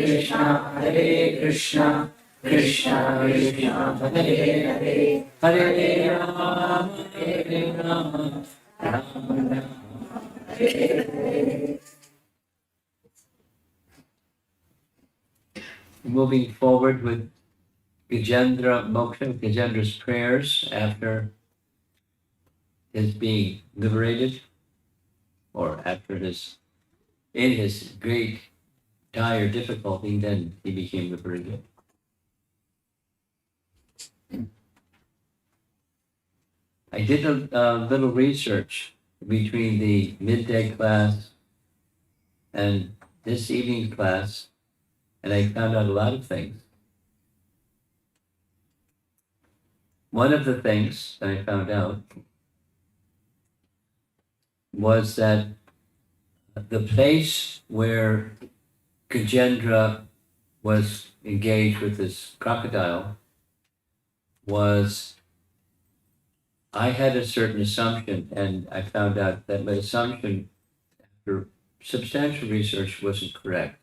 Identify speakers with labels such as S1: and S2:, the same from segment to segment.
S1: Krishna, Hare Krishna, Krishna Krishna, Hare Hare, Hare Rama, Hare Rama, Rama Rama, Hare Hare. Moving forward with Gajendra Moksha, Gajendra's prayers after his being liberated, or after in his great dire difficulty, then he became liberated. I did a little research between the midday class and this evening class, and I found out a lot of things. One of the things that I found out was that the place where Gajendra was engaged with this crocodile was, I had a certain assumption, and I found out that my assumption, after substantial research, wasn't correct,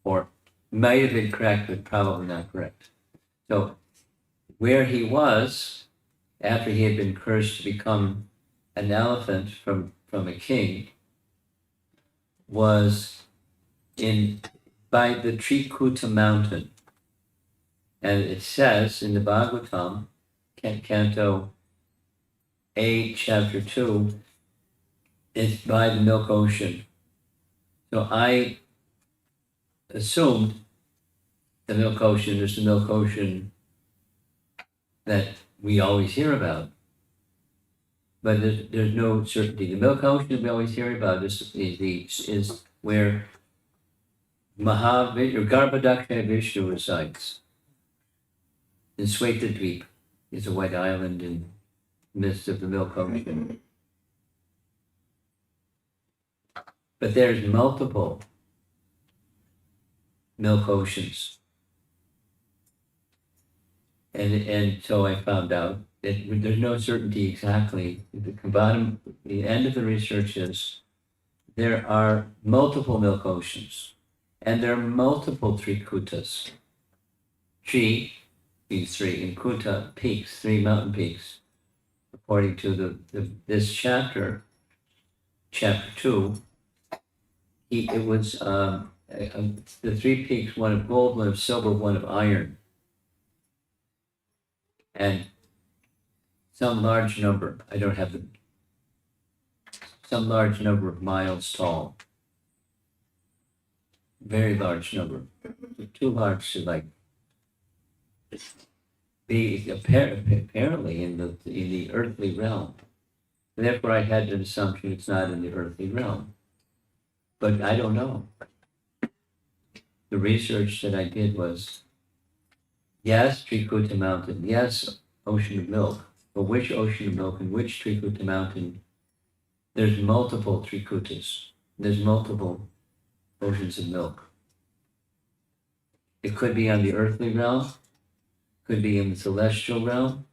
S1: or might have been correct, but probably not correct. So where he was, after he had been cursed to become an elephant from a king, was by the Trikuta mountain. And it says in the Bhagavatam, Canto 8, Chapter 2, it's by the milk ocean. So I assumed the milk ocean is the milk ocean that we always hear about. But there's no certainty. The milk ocean we always hear about is where Garbhodakshaya Vishnu resides. In Svetadvip is a white island in the midst of the milk ocean. But there's multiple milk oceans. And so I found out that there's no certainty exactly. The end of the research is there are multiple milk oceans, and there are multiple Trikutas. Tri means three, and Kuta, peaks, 3 mountain peaks. According to this chapter 2, it was the 3 peaks, one of gold, one of silver, one of iron. And some large number, I don't have some large number of miles tall. Very large number. Too large to be apparently in the earthly realm. Therefore, I had an assumption it's not in the earthly realm. But I don't know. The research that I did was, yes, Trikuta Mountain, yes, Ocean of Milk, but which Ocean of Milk and which Trikuta Mountain? There's multiple Trikutas. There's multiple oceans of milk. It could be on the earthly realm, could be in the celestial realm,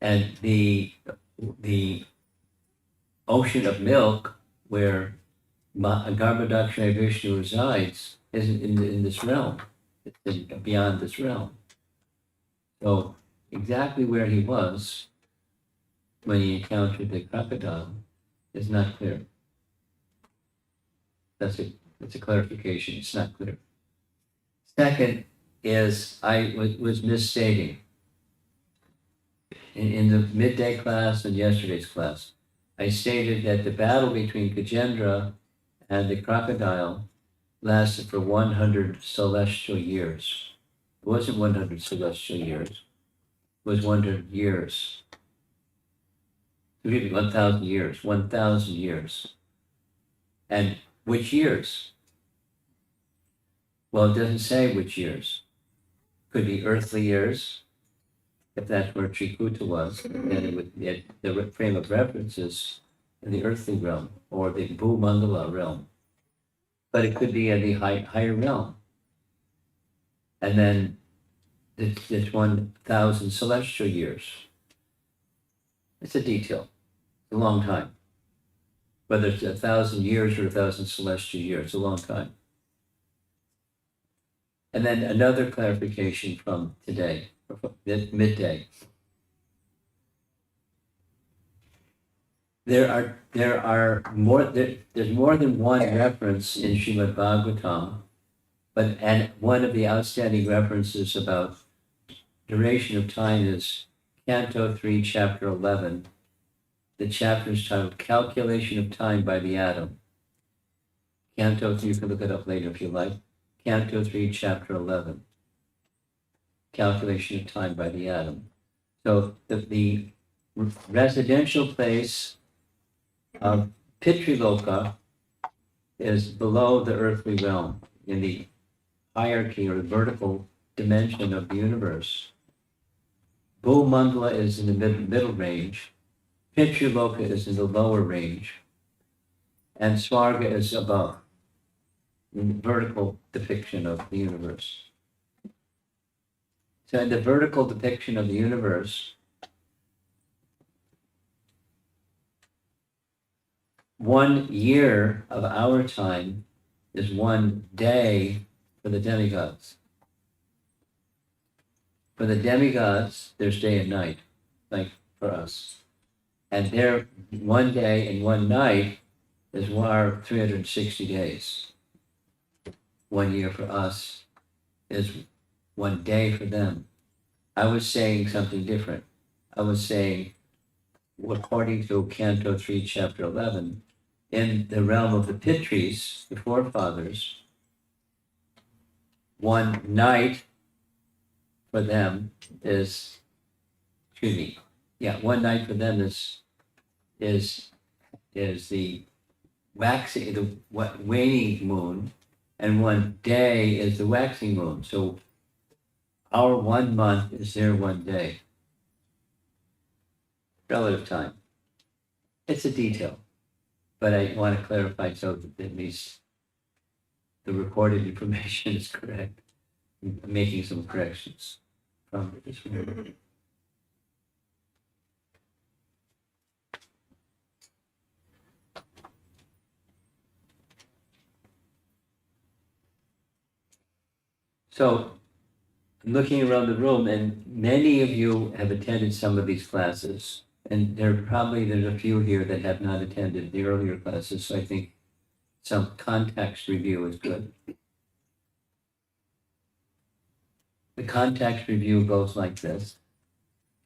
S1: and the ocean of milk where Garbhodakshaya Vishnu resides isn't in this realm. It's beyond this realm. So exactly where he was when he encountered the crocodile is not clear. That's a clarification. It's not clear. Second is I was misstating. In the midday class and yesterday's class, I stated that the battle between Gajendra and the crocodile lasted for 100 celestial years. It wasn't 100 celestial years. It was 100 years. 1,000 years. 1,000 years. And which years? Well, it doesn't say which years. Could be earthly years, if that's where Trikuta was, then the frame of reference is in the earthly realm or the Bhumandala realm. But it could be in the higher realm. And then it's 1,000 celestial years. It's a detail. It's a long time. Whether it's 1,000 years or 1,000 celestial years, it's a long time. And then another clarification from today, midday. There's more than one reference in Srimad Bhagavatam, and one of the outstanding references about duration of time is Canto 3, Chapter 11. The chapter is titled Calculation of Time by the Atom. Canto 3, you can look it up later if you like. Canto 3, Chapter 11. Calculation of Time by the Atom. So the residential place of Pitriloka is below the earthly realm in the hierarchy or the vertical dimension of the universe. Bhumandala is in the middle range. Pitriloka is in the lower range. And Svarga is above, in the vertical depiction of the universe. So in the vertical depiction of the universe, 1 year of our time is 1 day for the demigods. For the demigods, there's day and night, like for us. And their 1 day and 1 night is our 360 days. 1 year for us is 1 day for them. I was saying something different. I was saying, according to Canto 3, Chapter 11, in the realm of the Pitris, the forefathers, 1 night for them is, 1 night for them is the waxing, the waning moon, and 1 day is the waxing moon. So our 1 month is their 1 day. Relative time. It's a detail, but I want to clarify so that at least the recorded information is correct. I'm making some corrections from this one. So I'm looking around the room, and many of you have attended some of these classes, and there's a few here that have not attended the earlier classes, so I think some context review is good. The context review goes like this.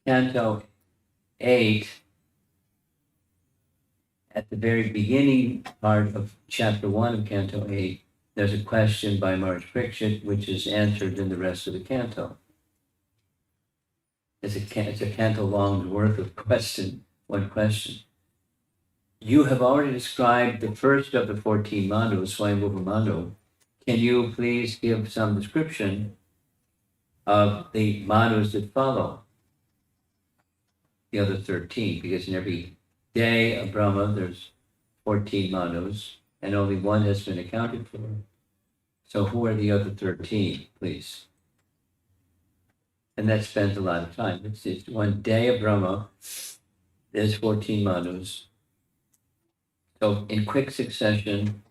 S1: Canto 8, at the very beginning part of Chapter 1 of Canto 8, there's a question by Maharaj Parikshit, which is answered in the rest of the canto. It's a canto long worth of one question. You have already described the first of the 14 mandus, Swayambhuva Mandu. Can you please give some description of the mandus that follow the other 13? Because in every day of Brahma, there's 14 mandus, and only one has been accounted for. So who are the other 13, please? And that spends a lot of time. It's 1 day of Brahma, there's 14 mandus. So in quick succession,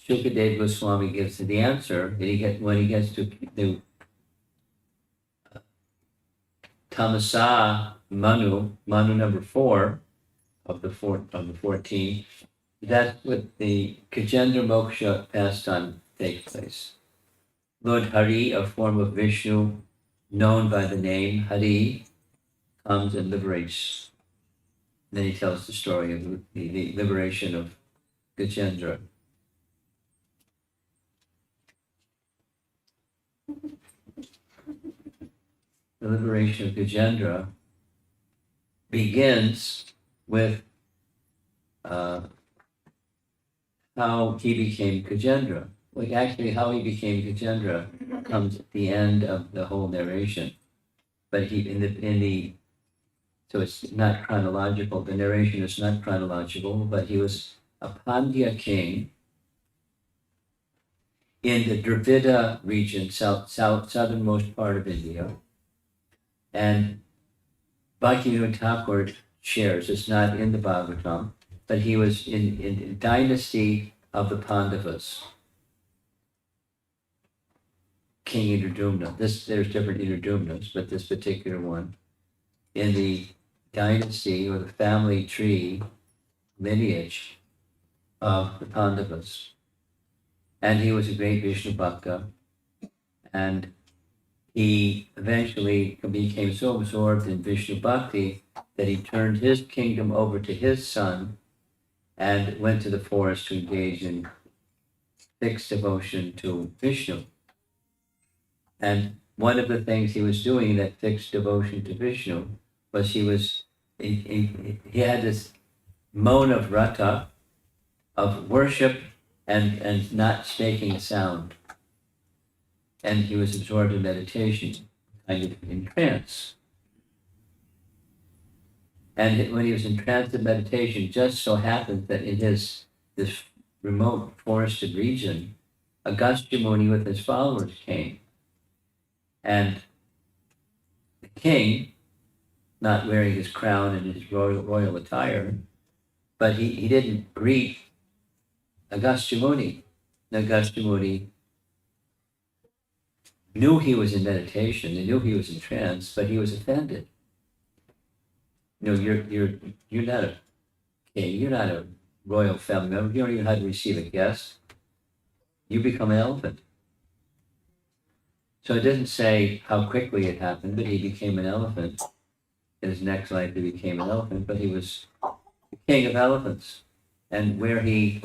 S1: Shukadeva Goswami gives the answer. When he gets to the Tamasa Manu number 4 of the 14, that's what the Gajendra Moksha pastime takes place. Lord Hari, a form of Vishnu known by the name Hari, comes and liberates. Then he tells the story of the liberation of Gajendra. The liberation of Gajendra begins with how he became Gajendra. Well, actually, how he became Gajendra comes at the end of the whole narration. But so it's not chronological. The narration is not chronological, but he was a Pandya king in the Dravida region, southernmost part of India. And Bhaktivinoda Thakur shares, it's not in the Bhagavatam, but he was in dynasty of the Pandavas. King Indradyumna. There's different Indradyumnas, but this particular one in the dynasty or the family tree lineage of the Pandavas. And he was a great Vishnu Bhakta, and he eventually became so absorbed in Vishnu Bhakti that he turned his kingdom over to his son and went to the forest to engage in fixed devotion to Vishnu. And one of the things he was doing in that fixed devotion to Vishnu was he had this mode of rata, of worship and not making a sound. And he was absorbed in meditation, kind of in trance. And when he was in trance and meditation, just so happened that in this remote forested region, Agastya Muni with his followers came. And the king, not wearing his crown and his royal attire, but he didn't greet Agastya Muni. Agastya Muni knew he was in meditation, he knew he was in trance, but he was offended. You know, you're not a king, you're not a royal family member, you don't even know how to receive a guest. You become an elephant. So it doesn't say how quickly it happened, but he became an elephant. In his next life, he became an elephant, but he was the king of elephants. And where he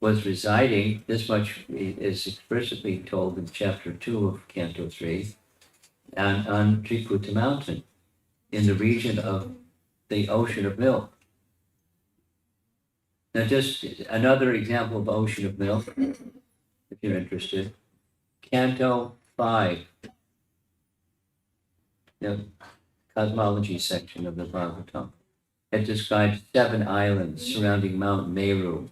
S1: was residing, this much is explicitly told in chapter 2 of Canto 3, and on Trikuta mountain, in the region of the ocean of milk. Now, just another example of ocean of milk, if you're interested. Canto 5, the cosmology section of the Bhagavatam. It describes 7 islands surrounding Mount Meru.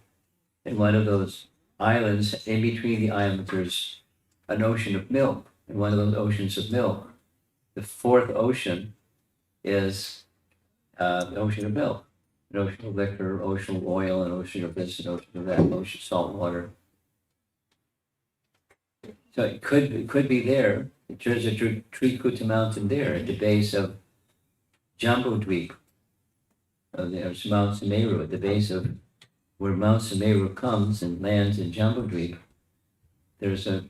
S1: And one of those islands, in between the islands, there's an ocean of milk. And one of those oceans of milk, the 4th ocean, is the ocean of milk. An ocean of liquor, ocean of oil, an ocean of this, an ocean of that, an ocean of salt water. So it could be there. There's a Trikuta mountain there at the base of Jambudvip. There's Mount Sumeru at the base of where Mount Sumeru comes and lands in Jambudvip. There's a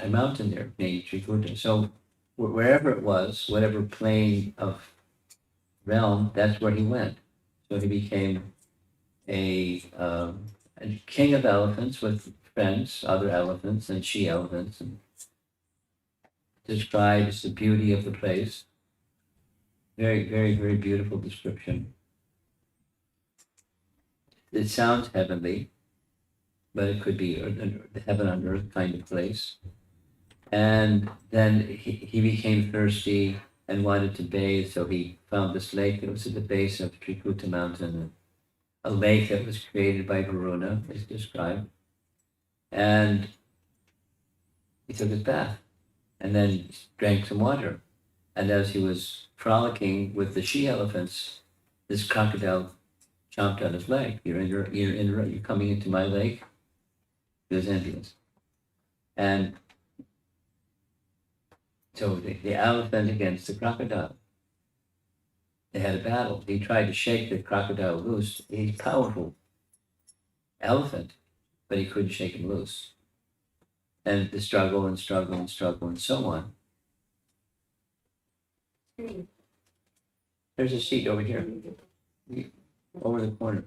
S1: mountain there named Trikuta. So wherever it was, whatever plane of realm, that's where he went. So he became a king of elephants with friends, other elephants and she elephants, and describes the beauty of the place. Very, very, very beautiful description. It sounds heavenly, but it could be the heaven on earth kind of place. And then he became thirsty and wanted to bathe, so he found this lake that was at the base of Trikuta mountain, a lake that was created by Varuna, is described. And he took his bath and then drank some water. And as he was frolicking with the she elephants, this crocodile chomped on his leg. You're coming into my lake. He was envious. And so the elephant against the crocodile. They had a battle. He tried to shake the crocodile loose. He's a powerful elephant, but he couldn't shake him loose. And the struggle and struggle and struggle and so on. There's a seat over here, over the corner.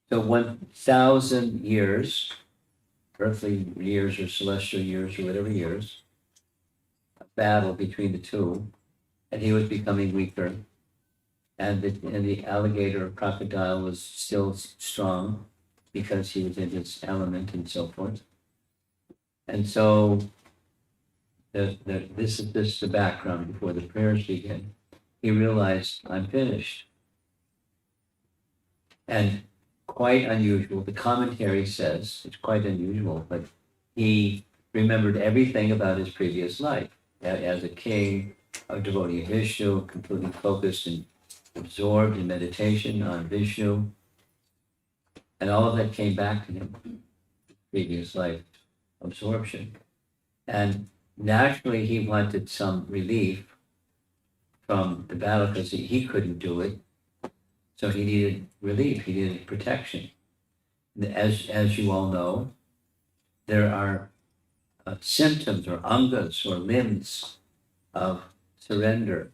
S1: So 1,000 years, earthly years or celestial years or whatever years, a battle between the two, and he was becoming weaker, and the alligator or crocodile was still strong because he was in his element and so forth. And so this is the background before the prayers begin. He realized, I'm finished. And quite unusual, the commentary says, it's quite unusual, but he remembered everything about his previous life as a king, a devotee of Vishnu, completely focused and absorbed in meditation on Vishnu, and all of that came back to him, previous life absorption. And naturally, he wanted some relief from the battle because he couldn't do it. So he needed relief, he needed protection. As you all know, there are symptoms or angas or limbs of surrender.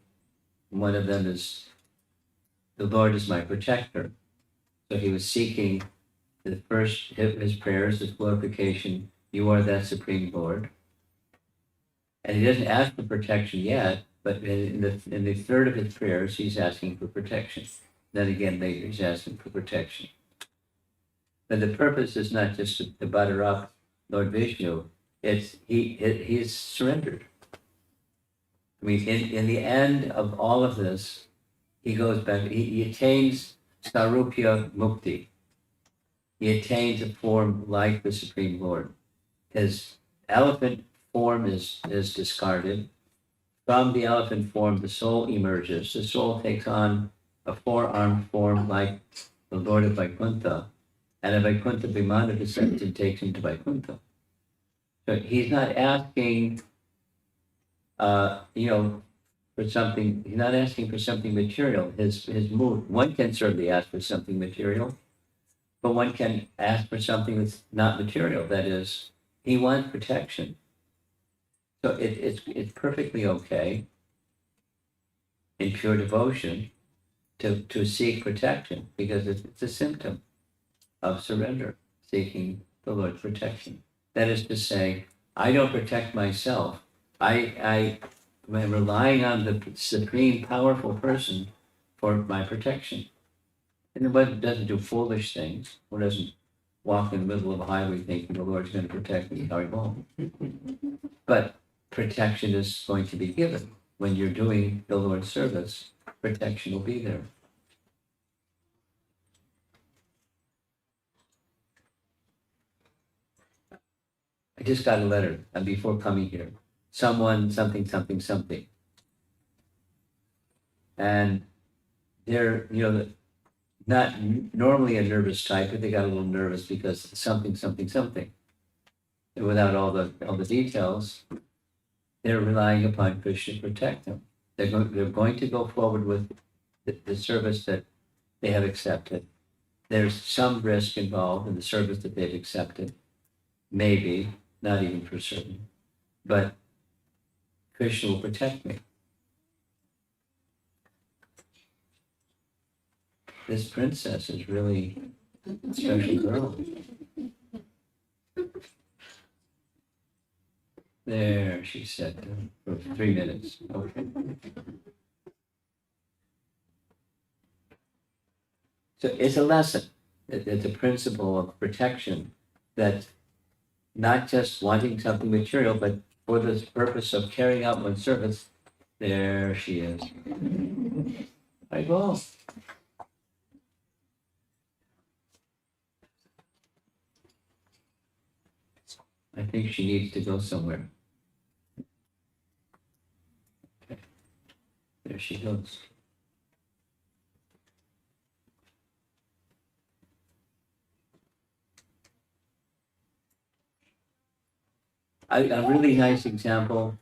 S1: One of them is, the Lord is my protector. So he was seeking the first his prayers, his glorification, you are that Supreme Lord. And he doesn't ask for protection yet, but in the third of his prayers, he's asking for protection. Then again, later he's asking for protection. But the purpose is not just to butter up Lord Vishnu, he's surrendered. I mean, in the end of all of this, he goes back, he attains Sarupya Mukti. He attains a form like the Supreme Lord. His elephant form is discarded. From the elephant form, the soul emerges. The soul takes on a four-armed form like the Lord of Vaikuntha, and a Vaikuntha Vimana descends and takes him to Vaikuntha. So he's not asking, for something. He's not asking for something material. His mood. One can certainly ask for something material, but one can ask for something that's not material. That is, he wants protection. So it's perfectly okay in pure devotion to seek protection, because it's a symptom of surrender, seeking the Lord's protection. That is to say, I don't protect myself. I am relying on the supreme powerful person for my protection. And one doesn't do foolish things. One doesn't walk in the middle of a highway thinking the Lord's going to protect me. No, he won't. But protection is going to be given. When you're doing the Lord's service, protection will be there. I just got a letter before coming here. Someone, something. And they're, not normally a nervous type, but they got a little nervous because something. And without all the details, they're relying upon Krishna to protect them. They're going to go forward with the service that they have accepted. There's some risk involved in the service that they've accepted. Maybe, not even for certain. But Krishna will protect me. This princess is really a special girl. There, she said, for 3 minutes. Okay. So it's a lesson. It's a principle of protection, that not just wanting something material, but for the purpose of carrying out one's service. There she is. I go. I think she needs to go somewhere. Okay. There she goes. A really nice example,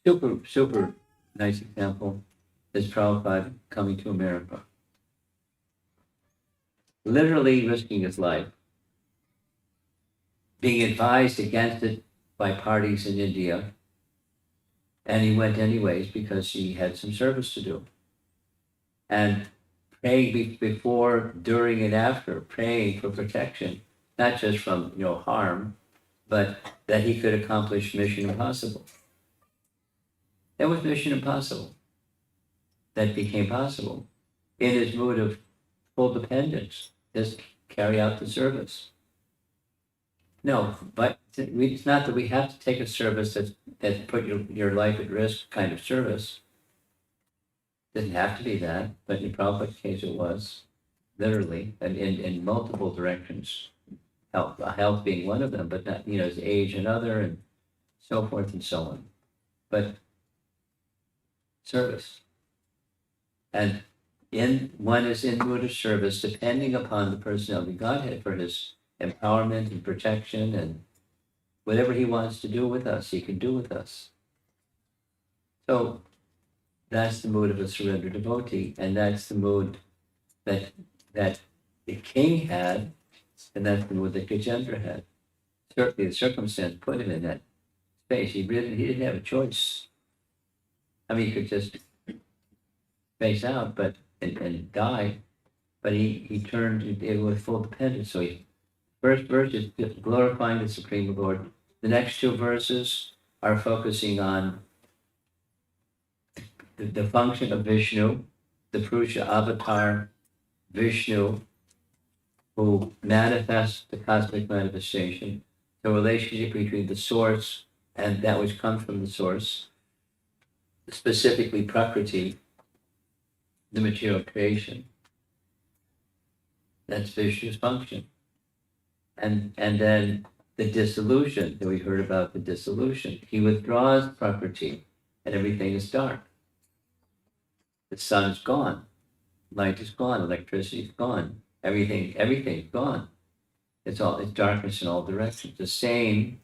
S1: super nice example, is Prabhupada coming to America. Literally risking his life, being advised against it by parties in India, and he went anyways because he had some service to do. And praying before, during, and after, praying for protection, not just from harm, but that he could accomplish Mission Impossible. That was Mission Impossible. That became possible in his mood of full dependence. Just carry out the service. No, but it's not that we have to take a service that put your life at risk kind of service. Doesn't have to be that, but in Prabhupada's case it was, literally, and in multiple directions. Health being one of them, but not, his age another, and so forth and so on. But service. And one is in mood of service, depending upon the personality of Godhead for his empowerment and protection, and whatever he wants to do with us, he can do with us. So that's the mood of a surrendered devotee, and that's the mood that the king had, and that's the mood that Gajendra had. Certainly, the circumstance put him in that space. He didn't have a choice. I mean, he could just face out, and die, but he turned it with full dependence. So first verse is glorifying the Supreme Lord. The next two verses are focusing on the function of Vishnu, the Purusha avatar Vishnu, who manifests the cosmic manifestation, the relationship between the source and that which comes from the source, specifically Prakriti, the material creation. That's Vishnu's function. And then the dissolution, that we heard about the dissolution. He withdraws Prakriti and everything is dark. The sun is gone, light is gone, electricity is gone, everything's gone. It's darkness in all directions. The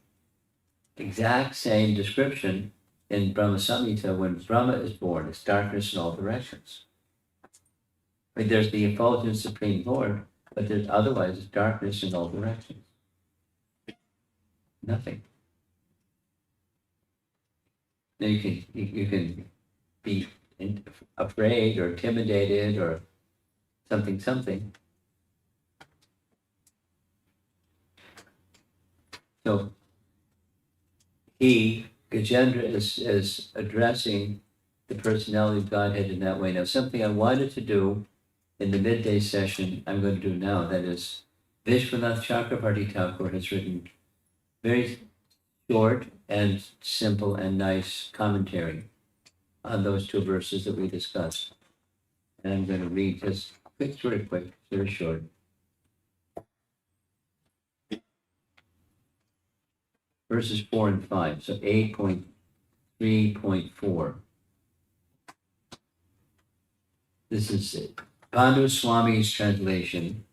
S1: exact same description in Brahma Samhita when Brahma is born. It's darkness in all directions. I mean, there's the effulgent Supreme Lord, but otherwise it's darkness in all directions. Nothing. Now you can be afraid or intimidated or something. So Gajendra is addressing the personality of Godhead in that way. Now, something I wanted to do in the midday session, I'm going to do now. That is, Vishwanath Chakravarti Thakur has written very short and simple and nice commentary on those two verses that we discussed. And I'm going to read just very quick, very short. Verses 4 and 5, so 8.3.4. This is Pandu Swami's translation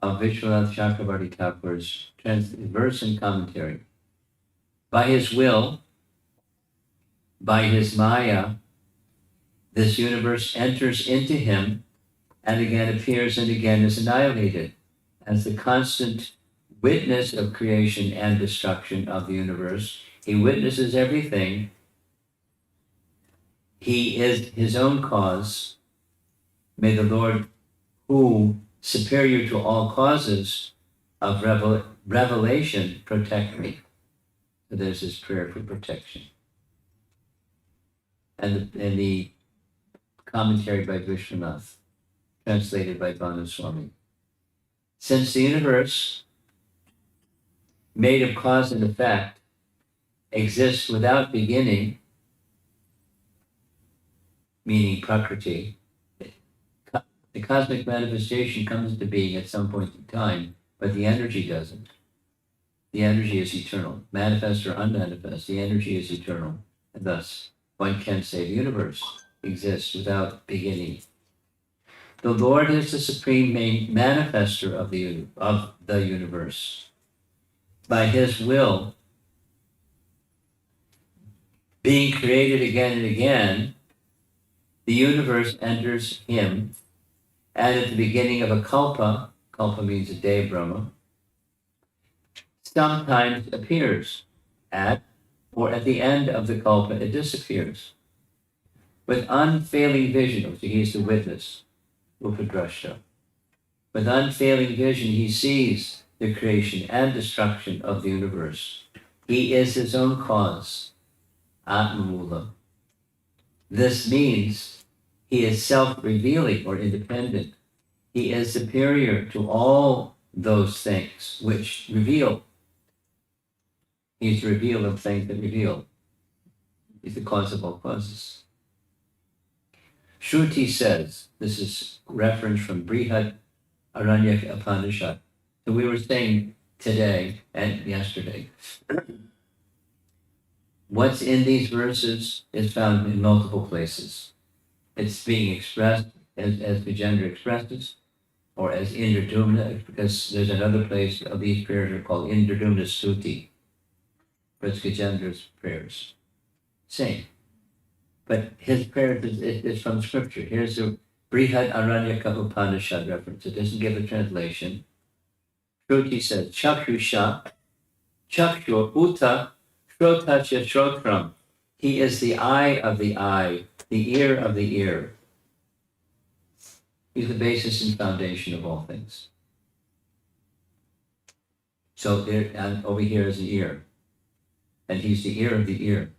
S1: of Vishwanath Chakravarti Thakur's verse and commentary. By his will, by his Maya, this universe enters into him and again appears and again is annihilated as the constant witness of creation and destruction of the universe. He witnesses everything. He is his own cause. May the Lord, who superior to all causes of revelation, protect me. So there's his prayer for protection. And the commentary by Vishwanath, translated by Bhanu Swami. Since the universe, made of cause and effect, exists without beginning, meaning Prakriti, the cosmic manifestation comes into being at some point in time, but the energy doesn't. The energy is eternal, manifest or unmanifest. The energy is eternal, and thus one can say the universe exists without beginning. The Lord is the supreme manifester of the universe. By his will, being created again and again, the universe enters him, and at the beginning of a kalpa means a day of Brahma, sometimes appears or at the end of the kalpa, it disappears. With unfailing vision, so he is the witness, Upadrashta. With unfailing vision, he sees the creation and destruction of the universe. He is his own cause, Atmamula. This means he is self-revealing or independent. He is superior to all those things which reveal. He's the reveal of things that reveal. He's the cause of all causes. Shruti says, this is reference from Brihad Aranyaka Upanishad. So we were saying today and yesterday, what's in these verses is found in multiple places. It's being expressed as Gajendra expresses, or as Indradumna, because there's another place of these prayers are called Indradumna Stuti, but it's Gajendra's prayers. Same. But his prayers is from scripture. Here's the Brihad Aranyaka Upanishad reference. It doesn't give a translation. Shruti says, Chakrusha, Chakshu Uta, Shrotasya Shrotram. He is the eye of the eye, the ear of the ear. He's the basis and foundation of all things. So there, and over here is the ear. And he's the ear of the ear.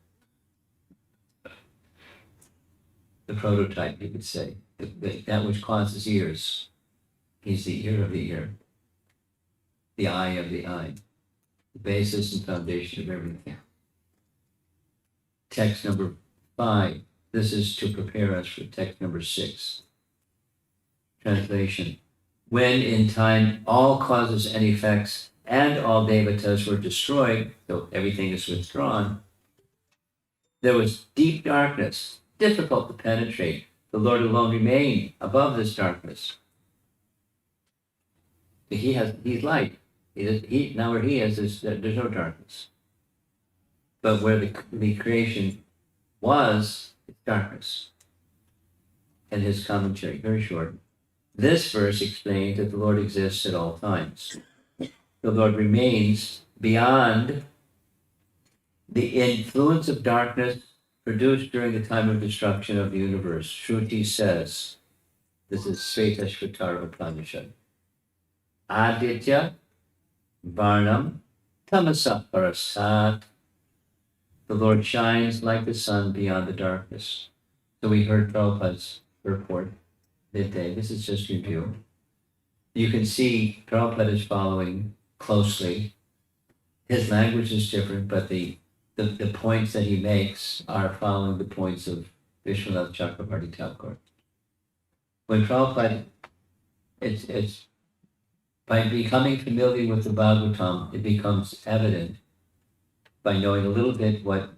S1: The prototype, you could say. That which causes ears. He's the ear of the ear. The eye of the eye. The basis and foundation of everything. Text number 5. This is to prepare us for text number 6. Translation. When in time all causes and effects and all devatas were destroyed, so everything is withdrawn, there was deep darkness, difficult to penetrate. The Lord alone remained above this darkness. He's light. Now where he is, there's no darkness. But where the creation was, it's darkness. And his commentary, very short. This verse explains that the Lord exists at all times. The Lord remains beyond the influence of darkness produced during the time of destruction of the universe. Shruti says, this is Svetashvatara Upanishad, Aditya Varnam Tamasa Parasat. The Lord shines like the sun beyond the darkness. So we heard Prabhupada's report midday. This is just review. You can see Prabhupada is following closely. His language is different, but the points that he makes are following the points of Vishwanath Chakravarti Thakur. When Prabhupada, it's by becoming familiar with the Bhagavatam, it becomes evident by knowing a little bit what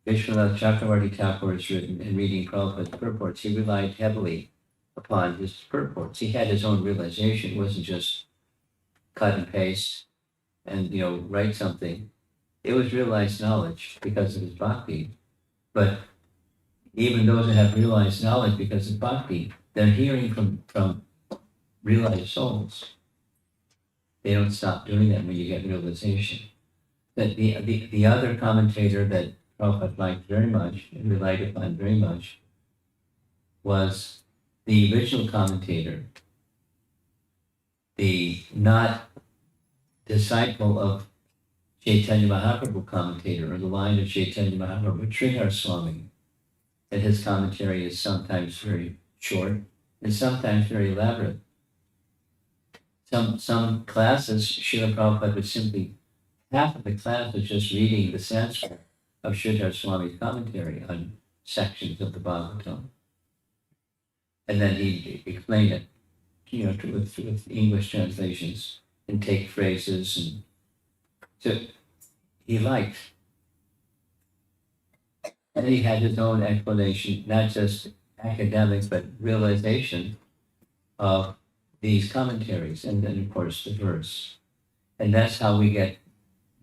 S1: Vishwanath Chakravarti Thakur has written and reading Prabhupada's purports. He relied heavily upon his purports. He had his own realization. It wasn't just cut and paste and write something. It was realized knowledge because of his bhakti. But even those that have realized knowledge because of bhakti, they're hearing from realized souls. They don't stop doing that when you get realization. That the other commentator that Prabhupada liked very much and relied upon very much was the original commentator, the not disciple of Chaitanya Mahaprabhu commentator, or the line of Chaitanya Mahaprabhu, Sridhar Swami. And his commentary is sometimes very short and sometimes very elaborate. Some classes, Srila Prabhupada would simply, half of the class was just reading the Sanskrit of Sridhar Swami's commentary on sections of the Bhagavatam. And then he'd explain it, with English translations and take phrases. And so he liked. And he had his own explanation, not just academic, but realization of these commentaries, and then of course the verse. And that's how we get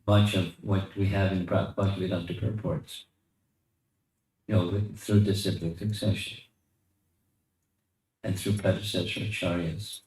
S1: much of what we have in Bhaktivedanta purports, through disciplic succession and through predecessor acharyas.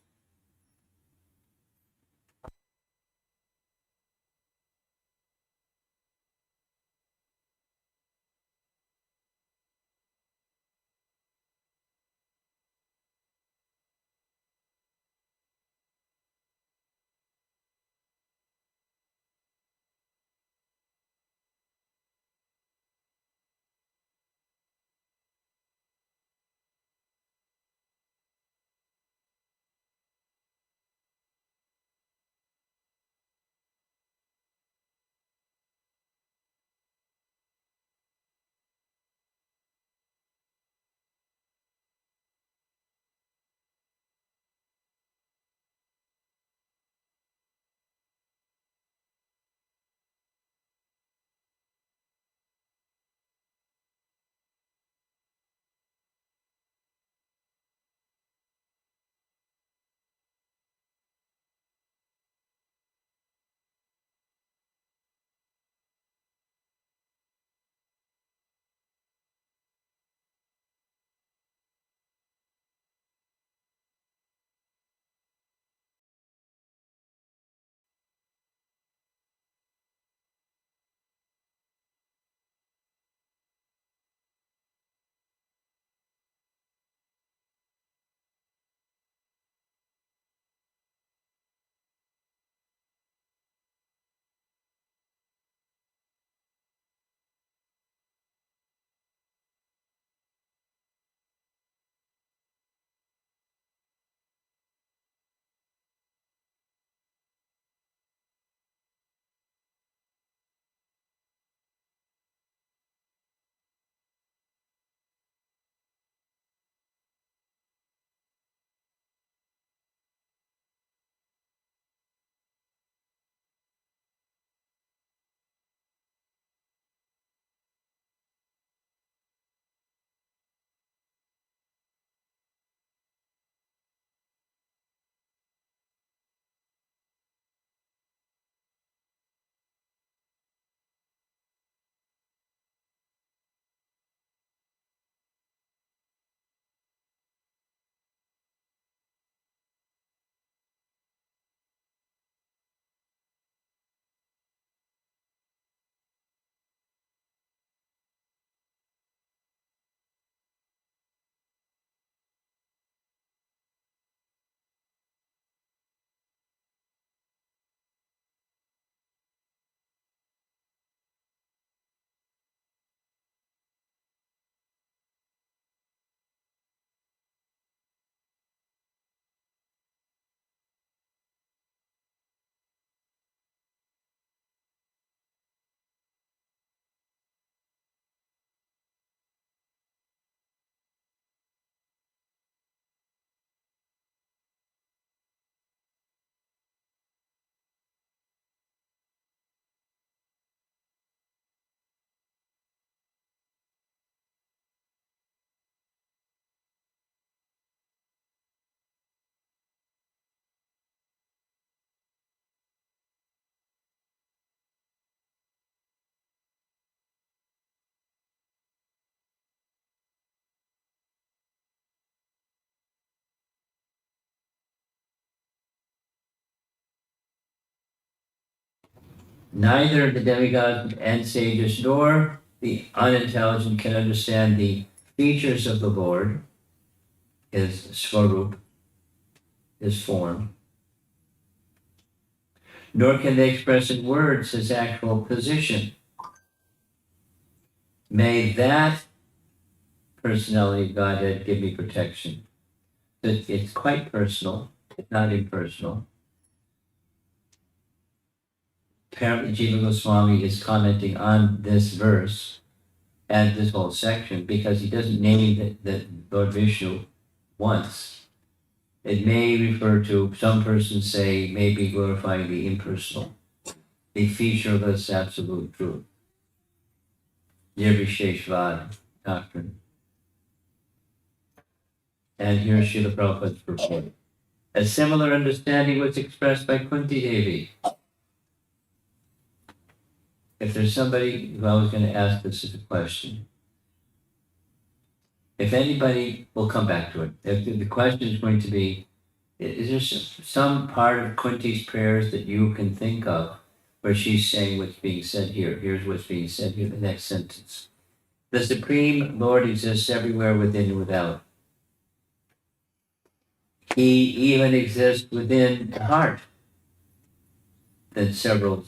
S1: Neither the demigods and sages nor the unintelligent can understand the features of the Lord, his svarup, his form, nor can they express in words his actual position. May that personality of Godhead give me protection. It's quite personal, it's not impersonal. Apparently, Jiva Goswami is commenting on this verse and this whole section because he doesn't name the Lord Vishnu once. It may refer to, some persons say, maybe glorifying the impersonal, the featureless absolute truth. Nirvisheshvad doctrine. And here's Srila Prabhupada's purport. A similar understanding was expressed by Kunti Devi. If there's somebody who I was going to ask this as a question, if anybody, we'll come back to it. If the question is going to be, is there some part of Kunti's prayers that you can think of where she's saying what's being said here? Here's what's being said here, the next sentence. The Supreme Lord exists everywhere within and without. He even exists within the heart. Then several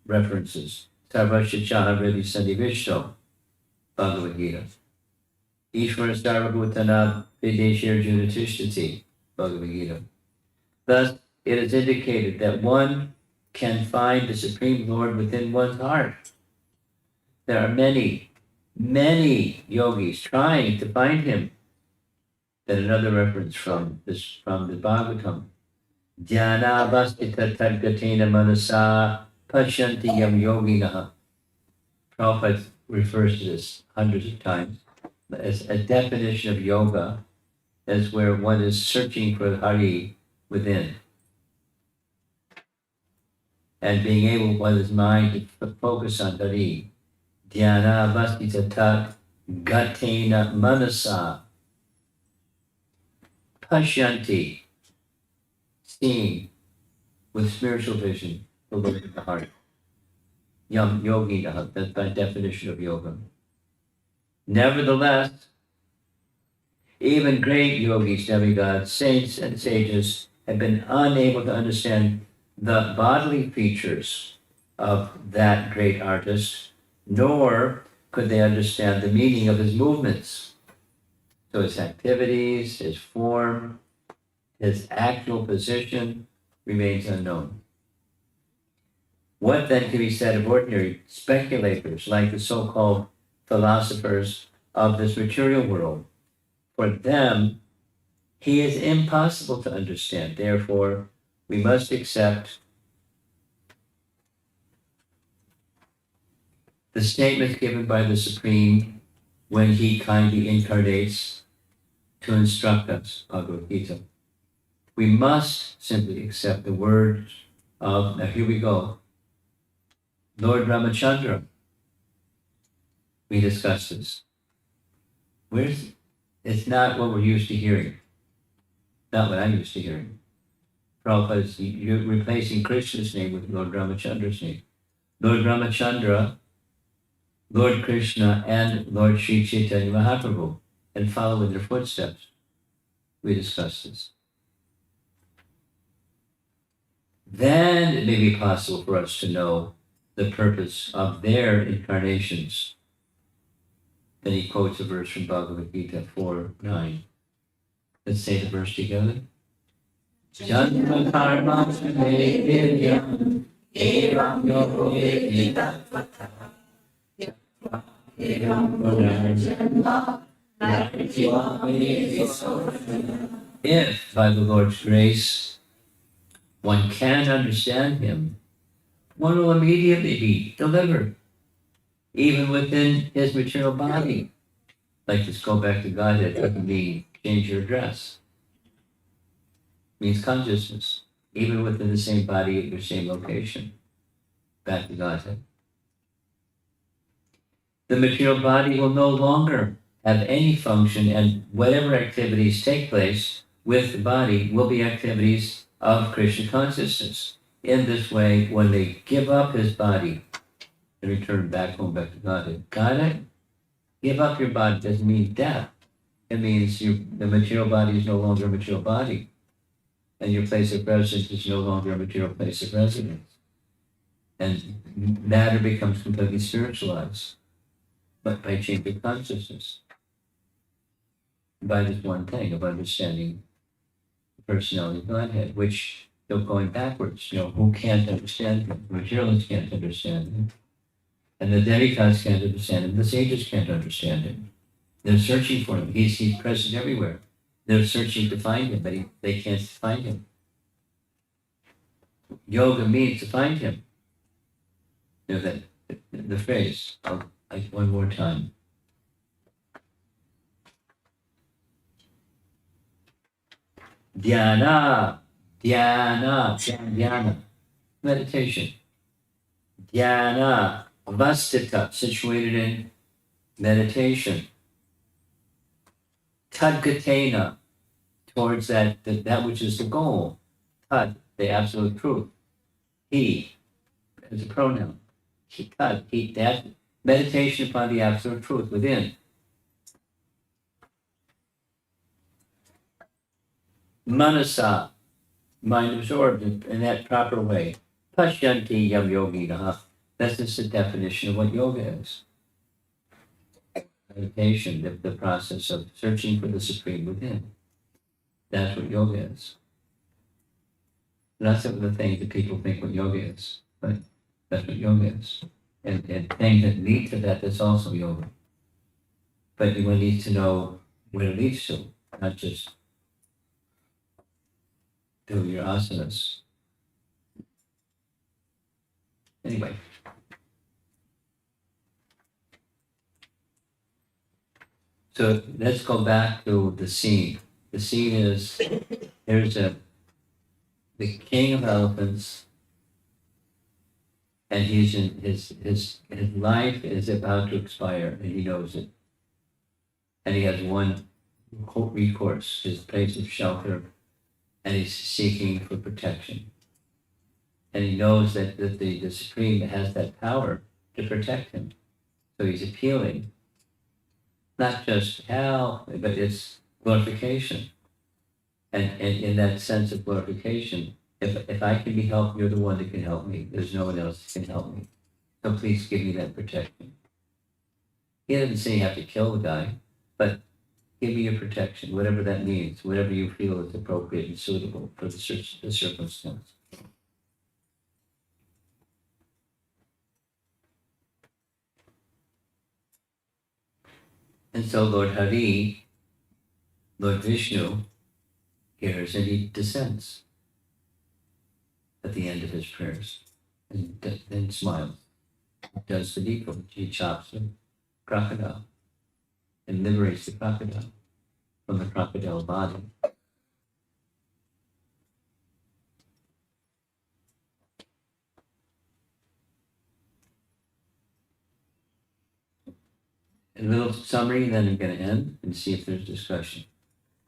S1: references. Sarvashichaha Riddhi Sannivishto, Bhagavad Gita. Ishvara Sarvabhutana Videshir Junatishtati, Bhagavad Gita. Thus, it is indicated that one can find the Supreme Lord within one's heart. There are many, many yogis trying to find him. Then another reference from the Bhagavatam. Dhyana Vastita Tadgatena Manasa Pashyanti Yam Yoginaha. Prabhupada refers to this hundreds of times as a definition of yoga, as where one is searching for Hari within. And being able, by his mind, to focus on Hari. Dhyana Vastita Tadgatena Manasa Pashyanti, seeing with spiritual vision, the Lord of the heart. Yam Yoginaha, that's by definition of yoga. Nevertheless, even great yogis, demigods, saints, and sages have been unable to understand the bodily features of that great artist, nor could they understand the meaning of his movements. So his activities, his form, his actual position remains unknown. What then can be said of ordinary speculators like the so-called philosophers of this material world? For them, he is impossible to understand. Therefore, we must accept the statements given by the Supreme when he kindly incarnates to instruct us, Bhagavad Gita. We must simply accept the words of, now here we go, Lord Ramachandra. We discussed this. It's not what we're used to hearing. Not what I'm used to hearing. Prabhupada is you're replacing Krishna's name with Lord Ramachandra's name. Lord Ramachandra, Lord Krishna, and Lord Sri Chaitanya Mahaprabhu, and follow in their footsteps. We discussed this. Then it may be possible for us to know the purpose of their incarnations. Then he quotes a verse from Bhagavad Gita 4:9. Let's say the verse together. Janma karma vidyam evam yoga veditatvata evam punarjanma narjivami. If, by the Lord's grace, one can understand him, one will immediately be delivered, even within his material body. Like this, go back to Godhead, doesn't mean change your dress. It means consciousness, even within the same body at your same location. Back to Godhead. The material body will no longer have any function, and whatever activities take place with the body will be activities of Krishna consciousness. in this way, when they give up his body and return back home, back to Godhead, got it? Give up your body doesn't mean death. It means the material body is no longer a material body. And your place of residence is no longer a material place of residence. And matter becomes completely spiritualized, but by change of consciousness, by this one thing of understanding the personality of Godhead, which they're going backwards. Who can't understand him? The materialists can't understand him. And the demigods can't understand him. The sages can't understand him. They're searching for him. He's present everywhere. They're searching to find him, but they can't find him. Yoga means to find him. That the phrase, one more time. Dhyana, dhyana, meditation. Dhyana, avastita, situated in meditation. Tadgatena, towards that which is the goal. Tad, the absolute truth. He, as a pronoun. That meditation upon the absolute truth within. Manasa, mind absorbed in that proper way. Pashyanti yam yoginaha. That's just the definition of what yoga is. Meditation, the process of searching for the supreme within. That's what yoga is. That's some of the things that people think what yoga is, but that's what yoga is. And things that lead to that, that's also yoga. But one needs to know where it leads to, not just do your asanas. Anyway. So let's go back to the scene. The scene is, here's the king of elephants, and he's in his life is about to expire, and he knows it. And he has one recourse, his place of shelter, and he's seeking for protection. And he knows that the Supreme has that power to protect him. So he's appealing, not just help, but it's glorification. And in that sense of glorification, if I can be helped, you're the one that can help me. There's no one else that can help me. So please give me that protection. He doesn't say you have to kill the guy, but give me your protection, whatever that means, whatever you feel is appropriate and suitable for the circumstance. And so Lord Hari, Lord Vishnu, hears and he descends at the end of his prayers and then smiles. Does the deed, he chops the crocodile and liberates the crocodile from the crocodile body. A little summary, then I'm going to end and see if there's discussion.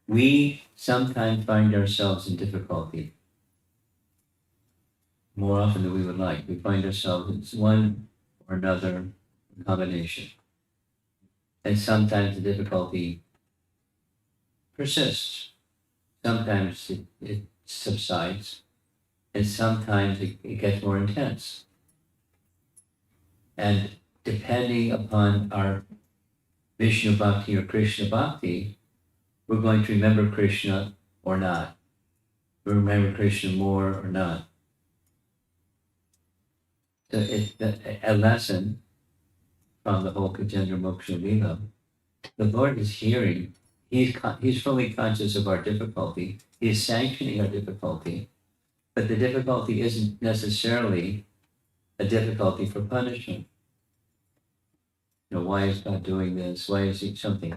S1: We sometimes find ourselves in difficulty more often than we would like. We find ourselves in one or another combination. And sometimes the difficulty persists. Sometimes it subsides, and sometimes it gets more intense. And depending upon our Vishnu Bhakti or Krishna Bhakti, we're going to remember Krishna or not. We remember Krishna more or not. So it's a lesson from the whole Gajendra Moksha Lila. The Lord is hearing. He's fully conscious of our difficulty. He's sanctioning our difficulty. But the difficulty isn't necessarily a difficulty for punishment. Why is God doing this? Why is he something?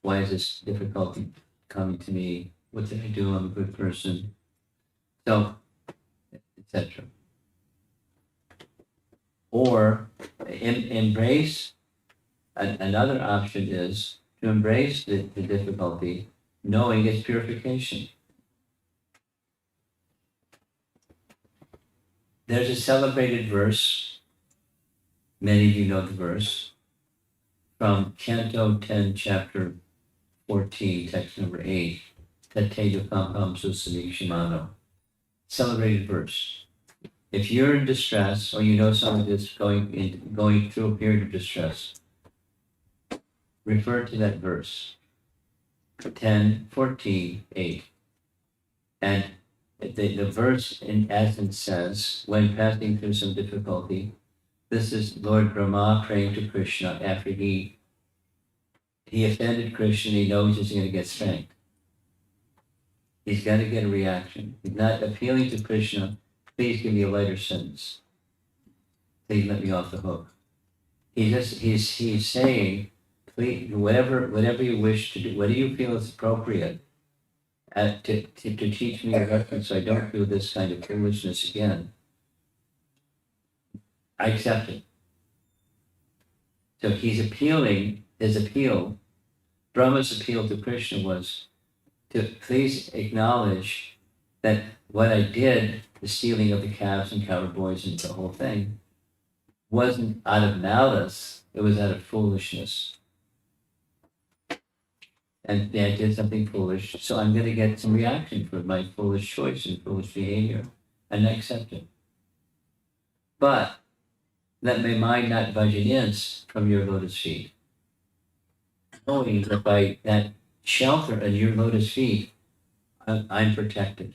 S1: Why is this difficulty coming to me? What did I do? I'm a good person. So, etc. Or embrace, another option is to embrace the difficulty, knowing it's purification. There's a celebrated verse, many of you know the verse, from Canto 10, chapter 14, text number 8, Tate Pampam Susani Shimano. Celebrated verse. If you're in distress, or you know someone that's going through a period of distress, refer to that verse, 10, 14, 8. And the verse in essence says, when passing through some difficulty, this is Lord Brahma praying to Krishna after he offended Krishna. He knows he's going to get spanked. He's got to get a reaction. He's not appealing to Krishna, please give me a lighter sentence. Please let me off the hook. He's saying, please, whatever you wish to do, what do you feel is appropriate to teach me a lesson so I don't do this kind of foolishness again, I accept it. So he's appealing, his appeal, Brahma's appeal to Krishna was to please acknowledge that what I did, the stealing of the calves and cow boys and the whole thing, wasn't out of malice, it was out of foolishness. And I did something foolish, so I'm going to get some reaction for my foolish choice and foolish behavior, and I accept it. But let my mind not budge an inch from your lotus feet. Knowing that by that shelter at your lotus feet, I'm protected.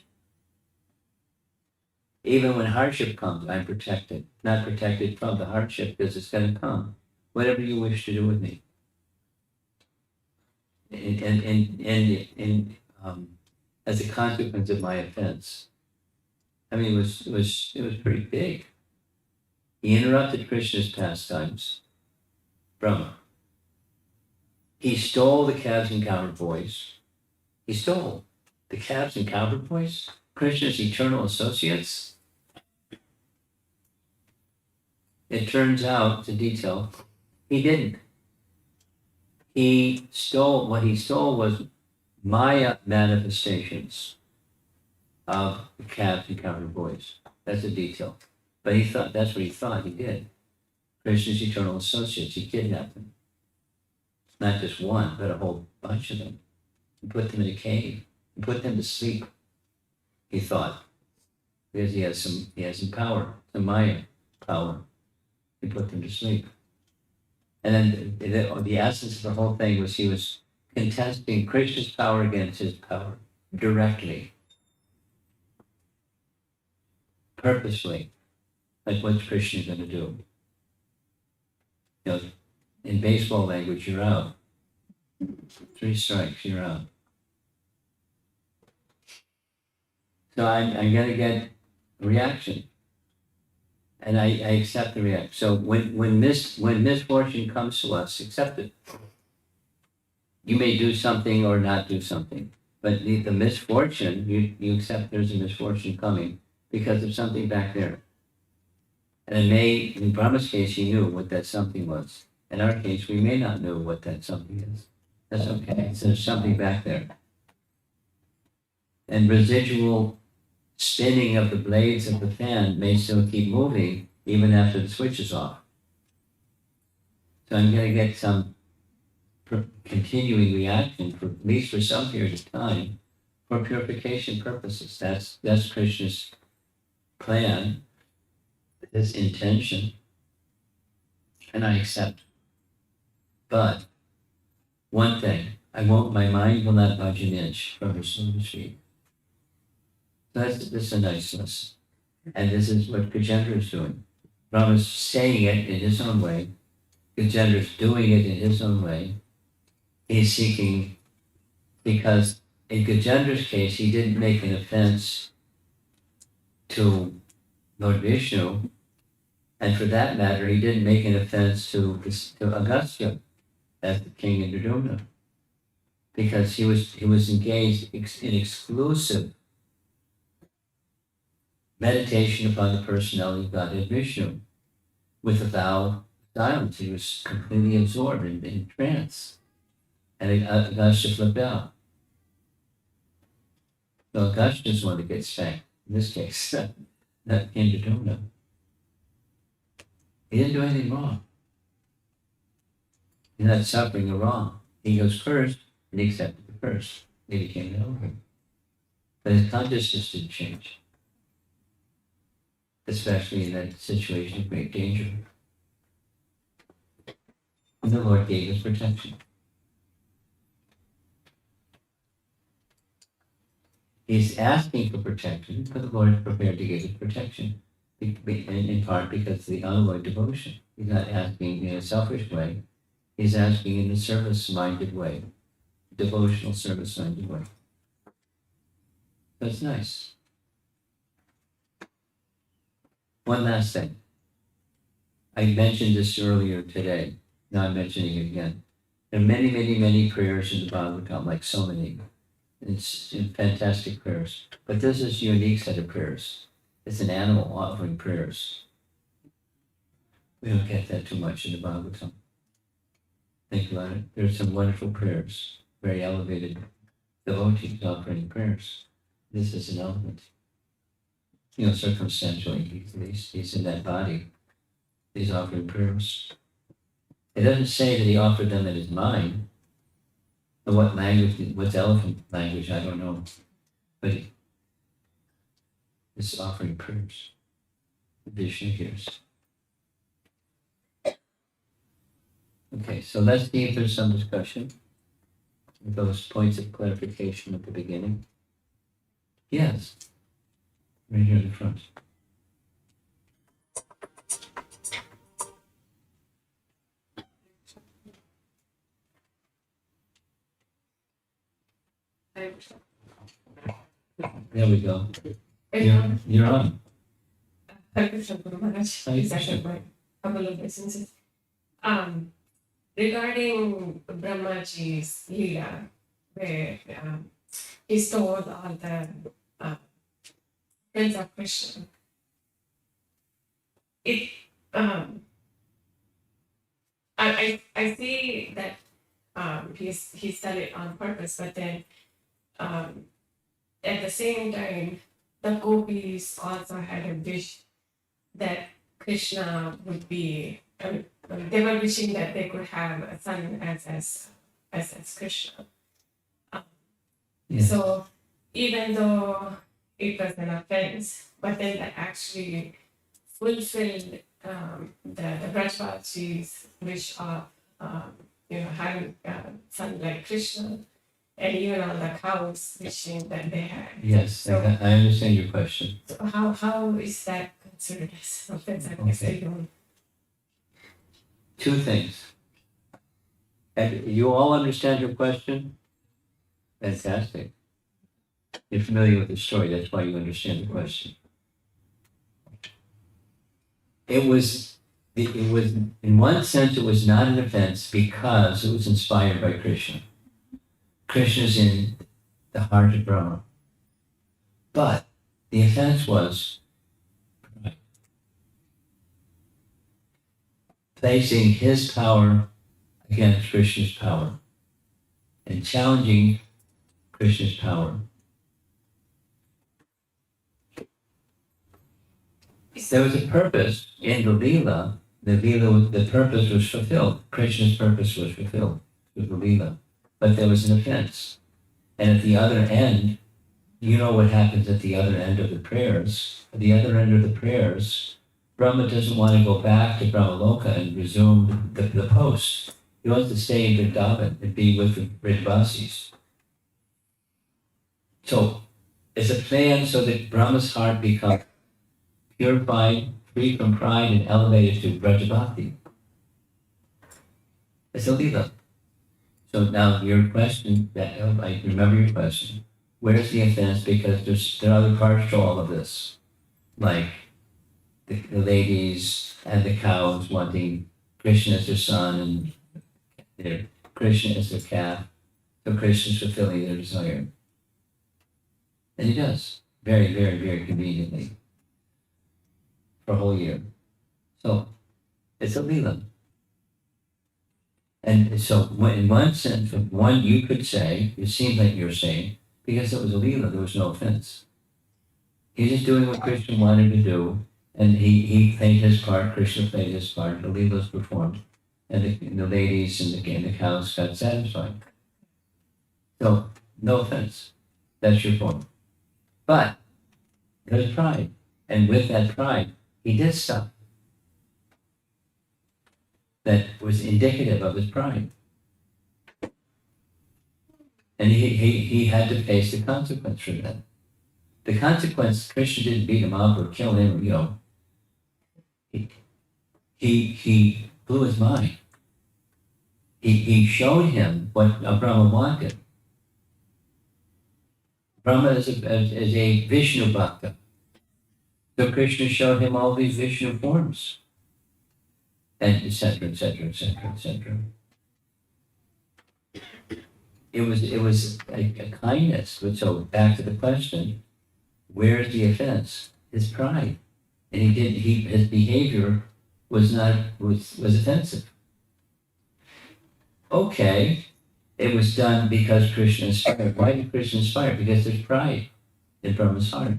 S1: Even when hardship comes, I'm protected. Not protected from the hardship because it's going to come. Whatever you wish to do with me. And as a consequence of my offense. I mean, it was pretty big. He interrupted Krishna's pastimes, Brahma. He stole the calves and cowherd boys. He stole the calves and cowherd boys, Krishna's eternal associates. It turns out, the detail, he didn't. What he stole was Maya manifestations of the calves and cowherd boys. That's a detail. But he thought, that's what he thought he did. Krishna's eternal associates, he kidnapped them. Not just one, but a whole bunch of them. He put them in a cave. He put them to sleep, he thought. Because he has some power, some Maya power. He put them to sleep. And then the essence of the whole thing was he was contesting Krishna's power against his power directly, purposely, like what's Krishna going to do? You know, in baseball language, you're out. 3 strikes, you're out. So I'm going to get a reaction. And I accept the reaction. So when misfortune comes to us, accept it. You may do something or not do something. But the misfortune, you accept there's a misfortune coming because of something back there. And it may, in Brahma's case, he knew what that something was. In our case, we may not know what that something is. That's okay. So there's something back there. And residual spinning of the blades of the fan may still keep moving even after the switch is off. So I'm going to get some continuing reaction for at least for some period of time for purification purposes. That's Krishna's plan, his intention, and I accept. But one thing, my mind will not budge an inch from his lotus feet. That's a nice lesson. And this is what Gajendra is doing. Brahma's saying it in his own way. Gajendra is doing it in his own way. He's seeking, because in Gajendra's case, he didn't make an offense to Lord Vishnu. And for that matter, he didn't make an offense to Agastya as the king in Dudumna. Because he was engaged in exclusive meditation upon the personality of Godhead Vishnu with a vow of silence. He was completely absorbed in trance. And Agastya flipped out. So Agastya is one that gets spanked in this case, that came to Jonah. He didn't do anything wrong. He's not suffering or wrong. He goes first, and he accepted the curse. He became the Elohim. But his consciousness didn't change, especially in that situation of great danger. And the Lord gave us protection. He's asking for protection, but the Lord is prepared to give us protection, in part because of the unalloyed devotion. He's not asking in a selfish way. He's asking in a service-minded way, devotional service-minded way. That's nice. One last thing. I mentioned this earlier today. Now I'm mentioning it again. There are many, many, many prayers in the Bhagavatam, like so many. It's fantastic prayers. But this is a unique set of prayers. It's an animal offering prayers. We don't get that too much in the Bhagavatam. Think about it. There's some wonderful prayers, very elevated devotees offering prayers. This is an element. Circumstantially, he's in that body. He's offering prayers. It doesn't say that he offered them in his mind. What language, what's elephant language, I don't know. But he's offering prayers. Vishnu hears. Okay, so let's see if there's some discussion with those points of clarification at the beginning. Yes. Right here in the front. There we go. You're on.
S2: Couple of instances. Regarding Brahmaji's Leela, where he stole all the friends of Krishna. I see that he's done it on purpose, but then at the same time, the gopis also had a wish that Krishna would be. They were wishing that they could have a son as Krishna.
S1: Yes.
S2: So even though it was an offense, but then that actually fulfilled the Brajavaji's wish of having a son like Krishna, and even all the cows wishing that they had.
S1: Yes,
S2: So,
S1: I understand your question.
S2: so how is that considered as offense? I guess
S1: Okay.
S2: I don't.
S1: Two things. And you all understand your question? Fantastic. You're familiar with the story, that's why you understand the question. It was, in one sense, it was not an offense because it was inspired by Krishna. Krishna's in the heart of Brahma. But the offense was placing his power against Krishna's power and challenging Krishna's power. There was a purpose in the Leela. The purpose was fulfilled. Krishna's purpose was fulfilled with the Leela. But there was an offense. And at the other end, you know what happens at the other end of the prayers. At the other end of the prayers, Brahma doesn't want to go back to Brahmaloka and resume the post. He wants to stay in Vrindavan and be with the Vrindavasis. So it's a plan so that Brahma's heart becomes purified, free from pride, and elevated to Brajabhakti. It's a Leela. So now your question, I remember your question. Where's the offense? Because there are other parts to all of this, like the ladies and the cows wanting Krishna as their son and Krishna as their calf. So Krishna's fulfilling their desire. And he does, very, very, very conveniently, for a whole year. So it's a Leela. And so in one sense, you could say, it seems like you're saying, because it was a Leela, there was no offense. He's just doing what Krishna wanted to do, and he played his part, Krishna played his part, the Leelas performed, and the ladies and the cows got satisfied. So, no offense, that's your point. But, there's pride, and with that pride, he did stuff that was indicative of his pride. And he had to face the consequence for that. The consequence, Krishna didn't beat him up or kill him, you know. He blew his mind. He showed him what Brahma wanted. Brahma is a Vishnu Bhakta. So Krishna showed him all these Vishnu forms. And etc., etc., etc., etc. It was a kindness. So back to the question, where's the offense? His pride. And his behavior was offensive. Okay, it was done because Krishna inspired. Why did Krishna inspire? Because there's pride in Brahma's heart.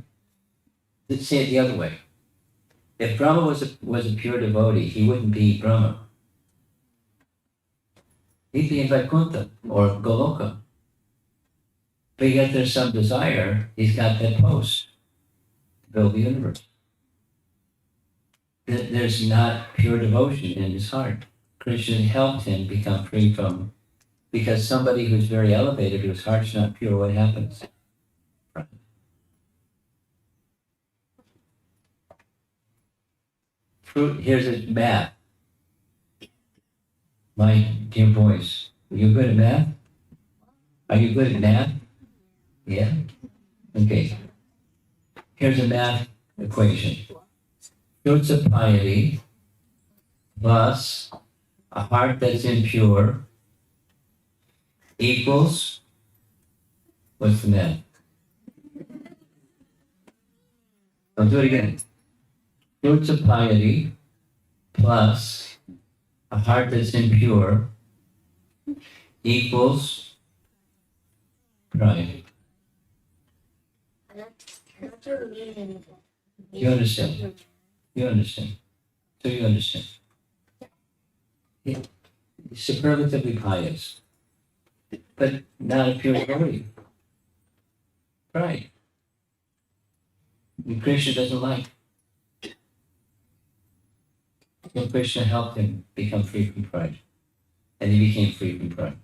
S1: Let's say it the other way. If Brahma was a pure devotee, he wouldn't be Brahma. He'd be in Vaikuntha or Goloka. But yet there's some desire, he's got that post to build the universe. There's not pure devotion in his heart. Krishna helped him become free from, because somebody who's very elevated, whose heart's not pure, what happens? Here's a math. My dear boys, are you good at math? Are you good at math? Yeah? Okay. Here's a math equation. Fruits of piety plus a heart that's impure equals, what's the math? I'll do it again. Fruits of piety plus a heart that's impure equals pride. You understand? You understand? So you understand? He's superlatively pious, but not a pure devotee. Pride. And Krishna doesn't like. So Krishna helped him become free from pride. And he became free from pride.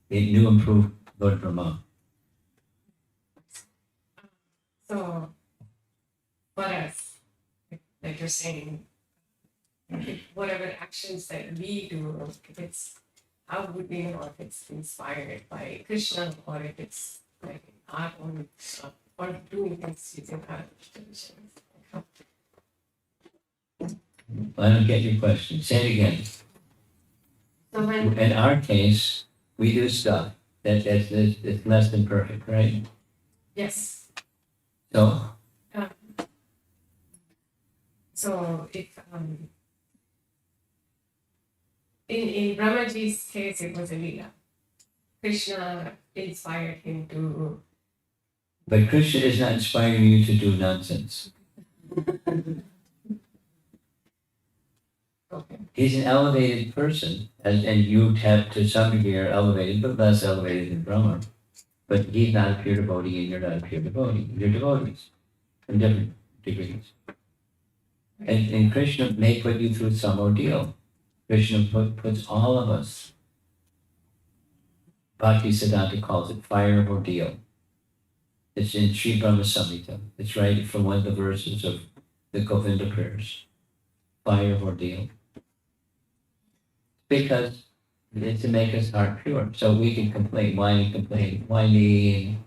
S1: He knew and proved Lord Brahma.
S2: So, for us, like you're saying, whatever actions that we do, if it's, how would we know if it's inspired by Krishna or if it's like our own, or doing things using our traditions?
S1: I don't get your question. Say it again.
S2: So when,
S1: In our case, we do stuff that's less than perfect, right?
S2: yes,
S1: So,
S2: so if in Brahmaji's case it was a lila. Krishna inspired him to.
S1: but Krishna is not inspiring you to do nonsense.
S2: Okay.
S1: He's an elevated person, and you have to some degree are elevated, but less elevated than Brahma. But he's not a pure devotee, and you're not a pure devotee. You're devotees in different degrees. And Krishna may put you through some ordeal. Krishna puts all of us. Bhakti Siddhanta calls it fire of ordeal. It's in Sri Brahma Samhita. It's right from one of the verses of the Govinda prayers. Fire of ordeal. Because it's to make us heart pure. So we can complain, why me,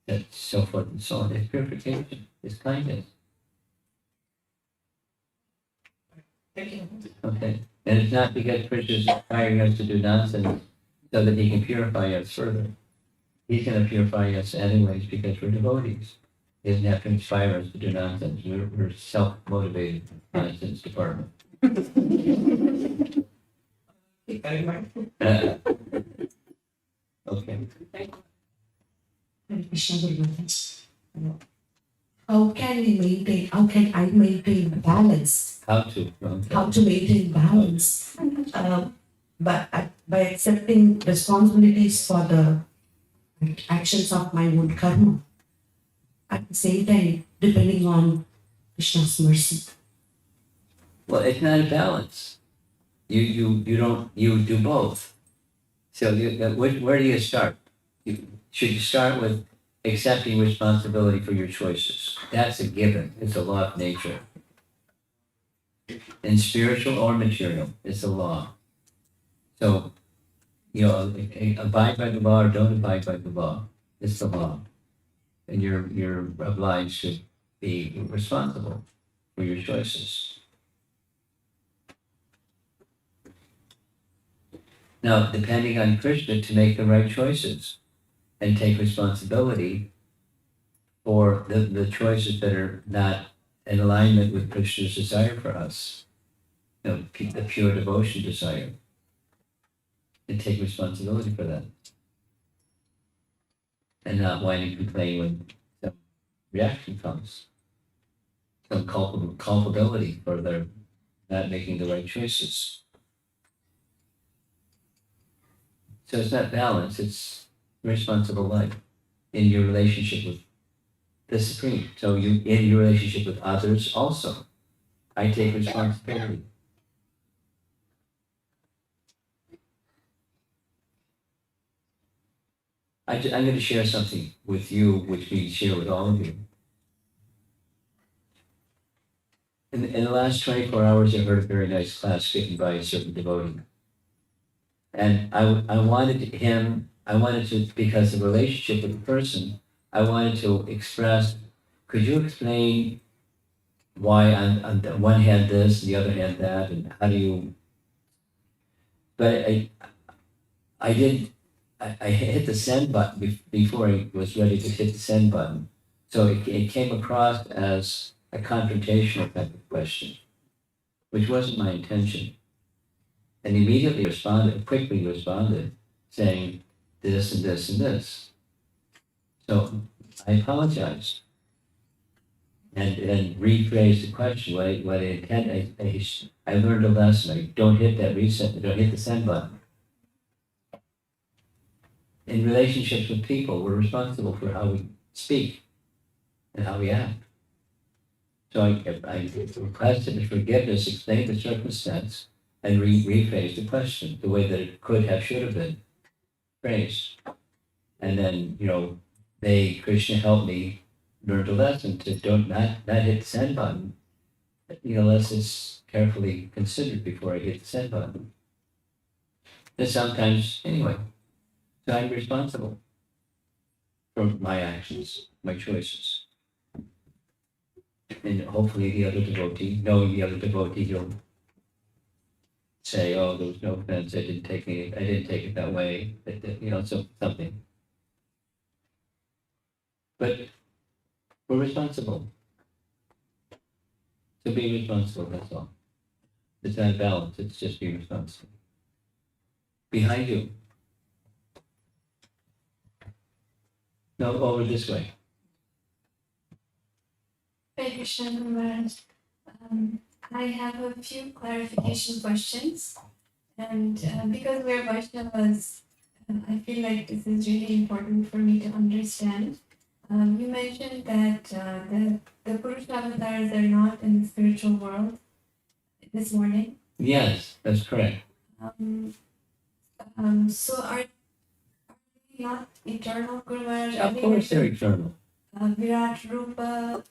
S1: and so forth and so on. It's purification. It's kindness.
S2: Thank you.
S1: Okay. And it's not because Krishna is inspiring us to do nonsense so that he can purify us further. He's going to purify us anyways because we're devotees. He doesn't have to inspire us to do nonsense. We're self-motivated nonsense department.
S2: Keep that in mind.
S1: Okay.
S2: Thank you.
S3: Hare Krishna Guru Maharaj. how can I maintain balance?
S1: How to? Okay.
S3: How to maintain balance? By accepting responsibilities for the actions of my own karma. At the same time, depending on Krishna's mercy.
S1: Well, it's not a balance. You do both. So where do you start? Should you start with accepting responsibility for your choices? That's a given. It's a law of nature. In spiritual or material, it's a law. So, abide by the law or don't abide by the law. It's the law. And you're obliged to be responsible for your choices. Now, depending on Krishna to make the right choices and take responsibility for the choices that are not in alignment with Krishna's desire for us, the pure devotion desire, and take responsibility for that. And not whine and complain when some reaction comes, some culpability for their not making the right choices. So it's not balance, it's responsible life in your relationship with the Supreme. So in your relationship with others also, I take responsibility. I'm going to share something with you, which we share with all of you. In the last 24 hours, I heard a very nice class given by a certain devotee. And I wanted to, because of the relationship with the person, I wanted to express, could you explain why on the one hand this, the other hand that, and how do you, but I didn't, I hit the send button before I was ready to hit the send button. So it came across as a confrontational type of question, which wasn't my intention. And immediately quickly responded, saying this and this and this. So I apologized and rephrased the question. What I intend, I learned a lesson. I don't hit that reset, don't hit the send button. In relationships with people, we're responsible for how we speak and how we act. So I requested forgiveness, explained the circumstance, and rephrased the question the way that it could have, should have been phrased. And then, Krishna helped me learn a lesson to not hit the send button, unless it's carefully considered before I hit the send button. And sometimes, anyway, so I'm responsible for my actions, my choices. And hopefully knowing the other devotee, you'll say, oh, there was no offense, I didn't take it that way, something. But we're responsible. To be responsible, that's all. It's not balance, it's just being responsible. Behind you. No, over this way.
S4: Hare Krishna Maharaj. I have a few clarification questions. And because we're Vaishnavas, I feel like this is really important for me to understand. You mentioned that the Purusha avatars are not in the spiritual world this morning.
S1: Yes, that's correct.
S4: So are they not eternal, Guru Maharaj?
S1: Of course they're eternal.
S4: Virat Rupa,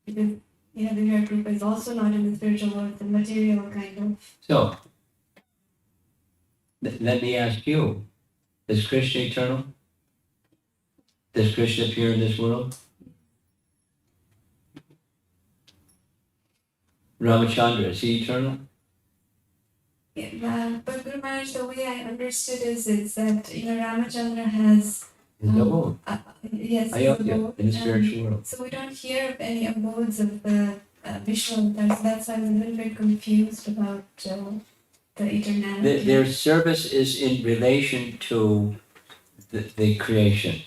S4: because the Virat Rupa is also not in the spiritual world, the material kind of.
S1: So, let me ask you, is Krishna eternal? Does Krishna appear in this world? Ramachandra, is he eternal?
S4: Yeah, but Guru Maharaj, the way I understood is that Ramachandra has
S1: His abode.
S4: yes,
S1: Ayodhya, in the spiritual world.
S4: So we don't hear of any abodes of the Vishnu avatars. That's why I was a little bit confused about the eternality.
S1: Their service is in relation to the creation,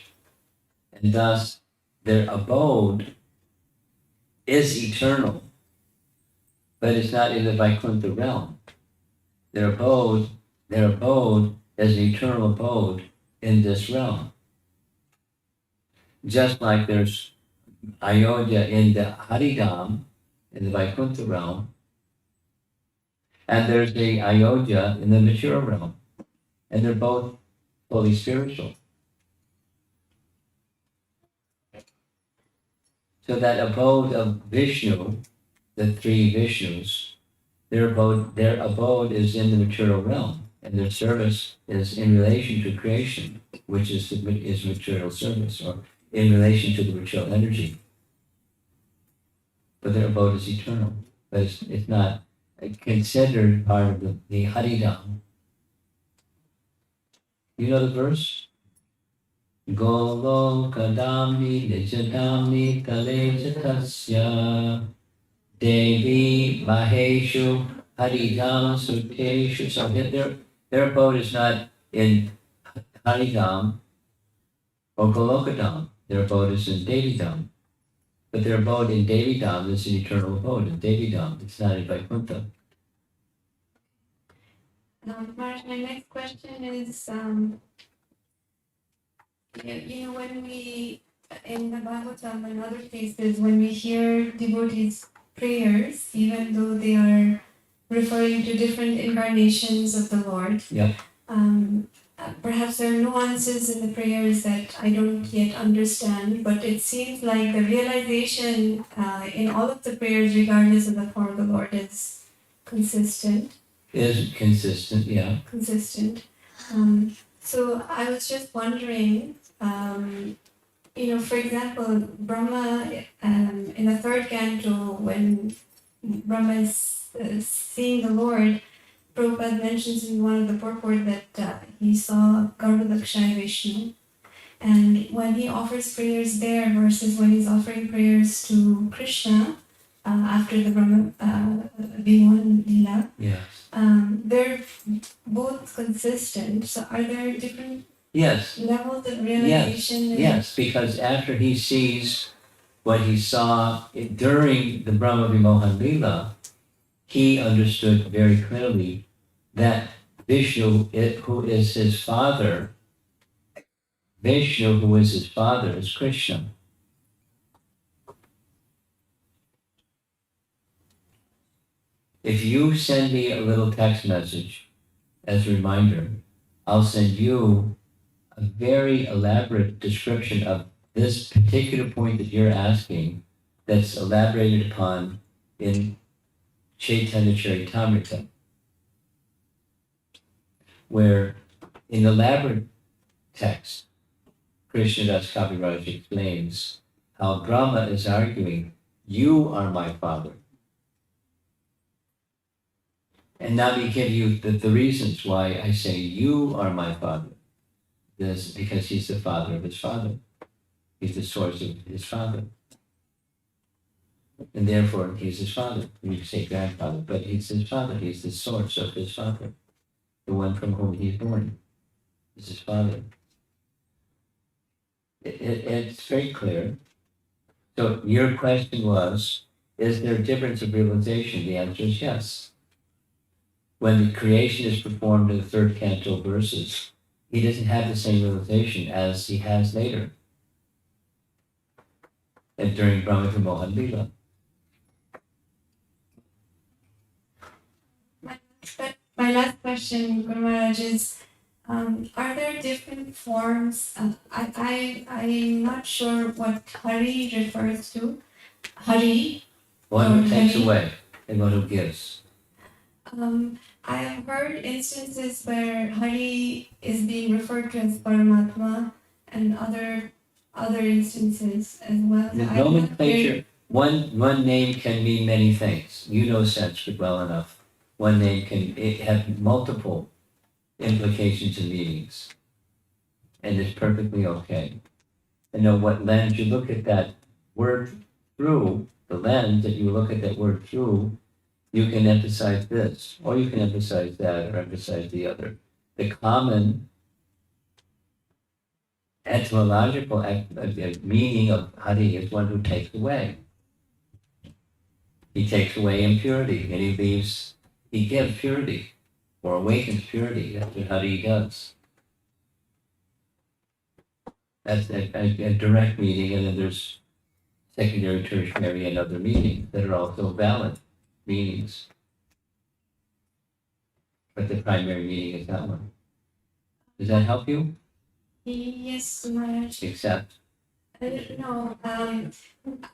S1: and thus their abode is eternal, but it's not in the Vaikuntha realm. Their abode is an eternal abode in this realm. Just like there's Ayodhya in the Haridham, in the Vaikuntha realm, and there's the Ayodhya in the mature realm. And they're both fully spiritual. So that abode of Vishnu, the three Vishnus, their abode is in the material realm, and their service is in relation to creation, which is material service, or in relation to the material energy. But their abode is eternal, but it's not considered part of the Haridam. You know the verse? Golo kadamni nijadamni kalejatasya devi maheshu haridam suteshu. So their abode is not in Haridam or Golokadam. Their abode is in Devidam. But their abode in Devidam is an eternal abode in Devidam. It's not in Vaikuntha.
S4: Maharaj, my next question is, when we, in the Bhagavatam and other places, when we hear devotees' prayers, even though they are referring to different incarnations of the Lord,
S1: Yeah.
S4: Perhaps there are nuances in the prayers that I don't yet understand, but it seems like the realization in all of the prayers, regardless of the form of the Lord, is consistent.
S1: Is consistent, yeah.
S4: Consistent. So I was just wondering, for example, Brahma, in the third canto, when Brahma is seeing the Lord, Prabhupada mentions in one of the purport that he saw Garbhodakshaya Vishnu. And when he offers prayers there versus when he's offering prayers to Krishna after the Brahma Viman Lila,
S1: Yes.
S4: they're both consistent. So are there different
S1: Yes.
S4: levels of realization?
S1: Yes, because after he sees what he saw during the Brahma Vimohan Lila, he understood very clearly that Vishnu, who is his father, is Krishna. If you send me a little text message as a reminder, I'll send you a very elaborate description of this particular point that you're asking, that's elaborated upon in Chaitanya Charitamrita, where in the elaborate text, Krishnadas Kaviraj explains how Brahma is arguing, you are my father. And now we give you the reasons why I say you are my father. This because he's the father of his father. He's the source of his father. And therefore he's his father. We say grandfather, but he's his father. He's the source of his father. The one from whom he's born is his father. It's very clear. So your question was, is there a difference of realization? The answer is yes. When the creation is performed in the third canto verses, he doesn't have the same realization as he has later. And during Brahma Mohan Lila.
S4: My last question, Guru Maharaj, is are there different forms? I'm not sure what Hari refers to. Hari.
S1: One who takes
S4: Hari.
S1: away and one who gives.
S4: I have heard instances where Hari is being referred to as Paramatma and other instances as well.
S1: The nomenclature, one name can mean many things. You know Sanskrit well enough. One name can have multiple implications and meanings. And it's perfectly okay. And know what lens you look at that word through, the lens that you look at that word through, you can emphasize this, or you can emphasize that, or emphasize the other. The common etymological meaning of Hari is one who takes away. He takes away impurity and he gives purity or awakens purity. That's what Hari does. That's a direct meaning, and then there's secondary, tertiary, and other meanings that are also valid meanings. But the primary meaning is that one. Does that help you?
S4: Yes, Maharaj.
S1: Except,
S4: No, I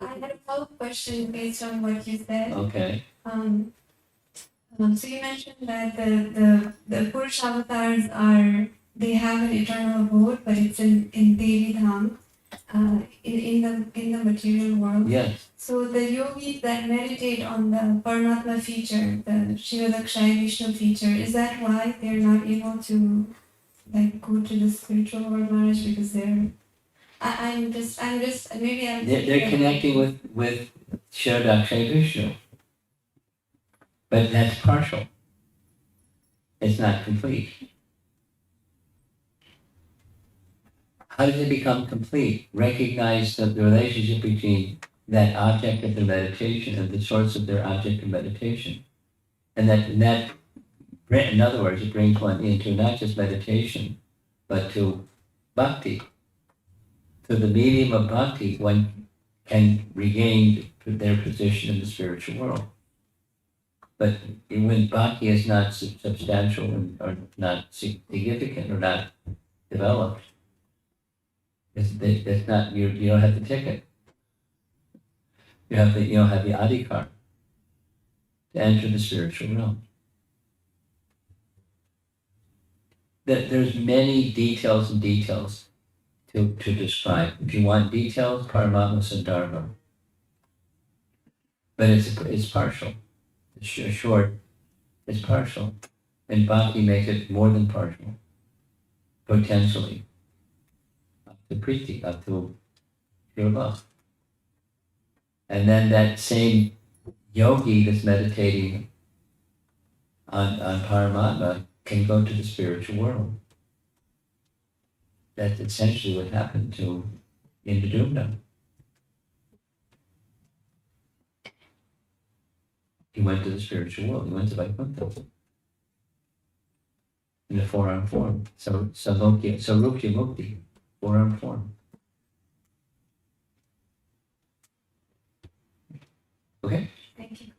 S4: had a follow-up question based on what you said.
S1: okay,
S4: So you mentioned that the Purush avatars they have an eternal abode, but it's in Devi Dham, in the material world.
S1: yes.
S4: So the yogis that meditate on the Paramatma feature, the Shiva Dakshaya Vishnu feature, is that why they're not able to like go to the spiritual world, Maharaj? Because I'm just maybe I'm
S1: They're connecting with Shiradakshay Vishnu. But that's partial. It's not complete. How does it become complete? Recognize the relationship between that object of the meditation and the source of their object of meditation. And that, in other words, it brings one into not just meditation, but to bhakti. To the medium of bhakti, one can regain their position in the spiritual world. But when bhakti is not substantial or not significant or not developed, it's not, you don't have the ticket. You don't have the adhikar to enter the spiritual realm. There's many details and details to describe. If you want details, Paramatma Sandarbha. But it's partial. It's short. It's partial. And bhakti makes it more than partial. Potentially. Up to priti, up to pure love. And then that same yogi that's meditating on Paramatma can go to the spiritual world. That's essentially what happened to Indradumna. He went to the spiritual world. He went to Vaikuntha in a four-arm form. So Sarupya Mukti, four-arm form. Okay?
S4: Thank you.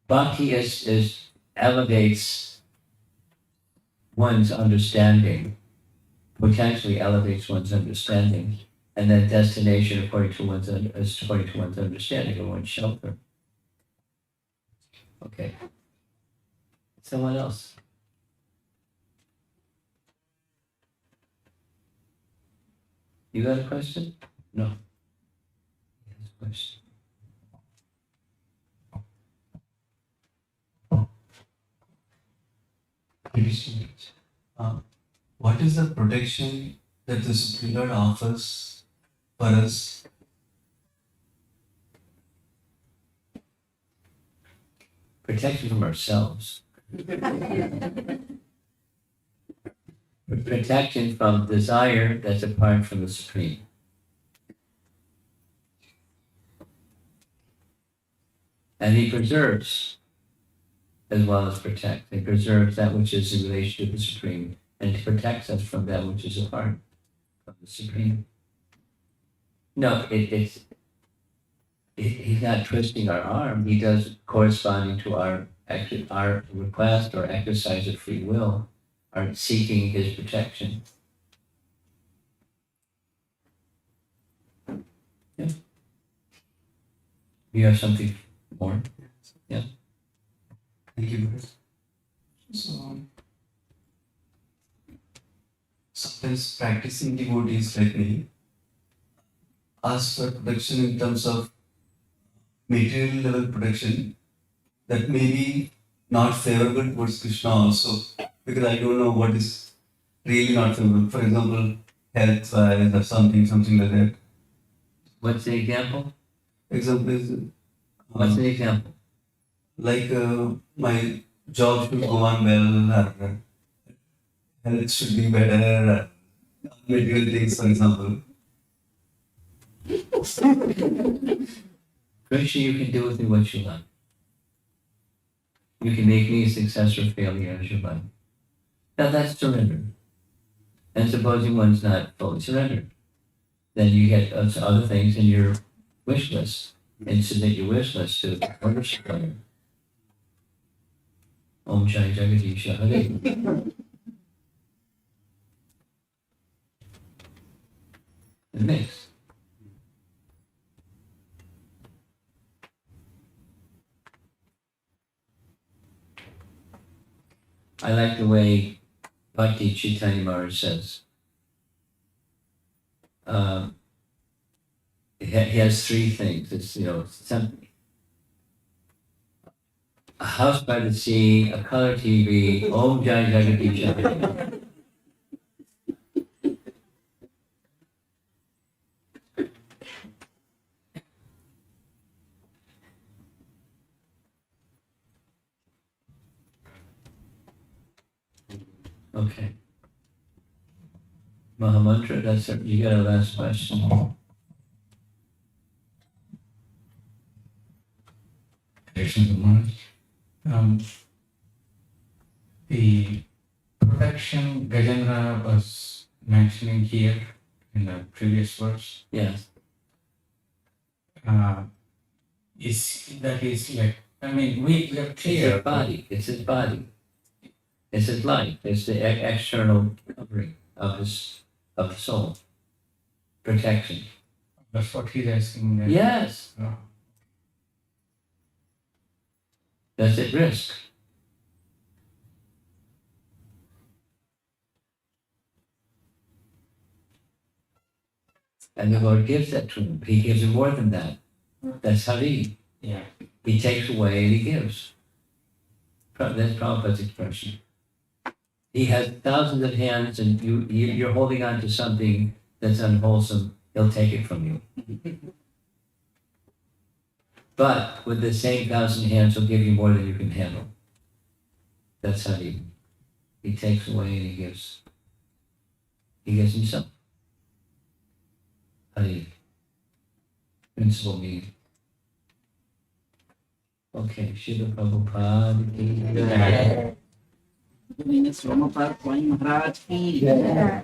S1: Bhakti is elevates one's understanding, potentially elevates one's understanding, and then destination according to one's understanding or one's shelter. Okay. Someone else. You got a question? No. He has a question.
S5: What is the protection that the Supreme Lord offers for us?
S1: Protection from ourselves. Protection from desire that's apart from the Supreme. And he preserves as well as protects. He preserves that which is in relation to the Supreme and protects us from that which is apart from the Supreme. No, he's not twisting our arm. He does corresponding to our request or exercise of free will, our seeking his protection. Yeah. You have something more? Yeah.
S5: Thank you, Lord. So, sometimes practicing devotees like me ask for protection in terms of material level protection that may be not favorable towards Krishna also, because I don't know what is really not favorable. For example, health wise or something like that.
S1: What's the example?
S5: Example is
S1: What's the example?
S5: like my job should go on well, or health should be better, material things, for example.
S1: Krishna, you can do with me what you like. You can make me a success or failure as you like. Now that's surrender. And supposing one's not fully surrendered, then you get other things in your wish list and submit your wish list to the order supplier. Om Jai Jagadisha Hare. It mix. I like the way Bhakti Chaitanya Maharaj says. He has three things. It's, a house by the sea, a color TV, Om Jai Jagadisha Hare. Okay. Mahamantra, that's it. You got a last question.
S6: Krishna Maharaj. The protection Gajendra was mentioning here in the previous verse
S1: Yes.
S6: is like, I mean, we are
S1: It's
S6: clear.
S1: his body. It's his body. It's his life. It's the external covering of the soul. Protection.
S6: That's what he's asking.
S1: Yes.
S6: Oh.
S1: That's at risk. And the Lord gives that to him. He gives him more than that. That's Hari.
S6: Yeah.
S1: He takes away and he gives. That's Prabhupada's expression. He has thousands of hands and you're holding on to something that's unwholesome. He'll take it from you. But with the same 1,000 hands, he'll give you more than you can handle. That's how he takes away and he gives. He gives himself. Hari. Principle meaning. Okay, Srila Prabhupada ki jai.
S7: Prabhupada Swami Maharaj ki jai.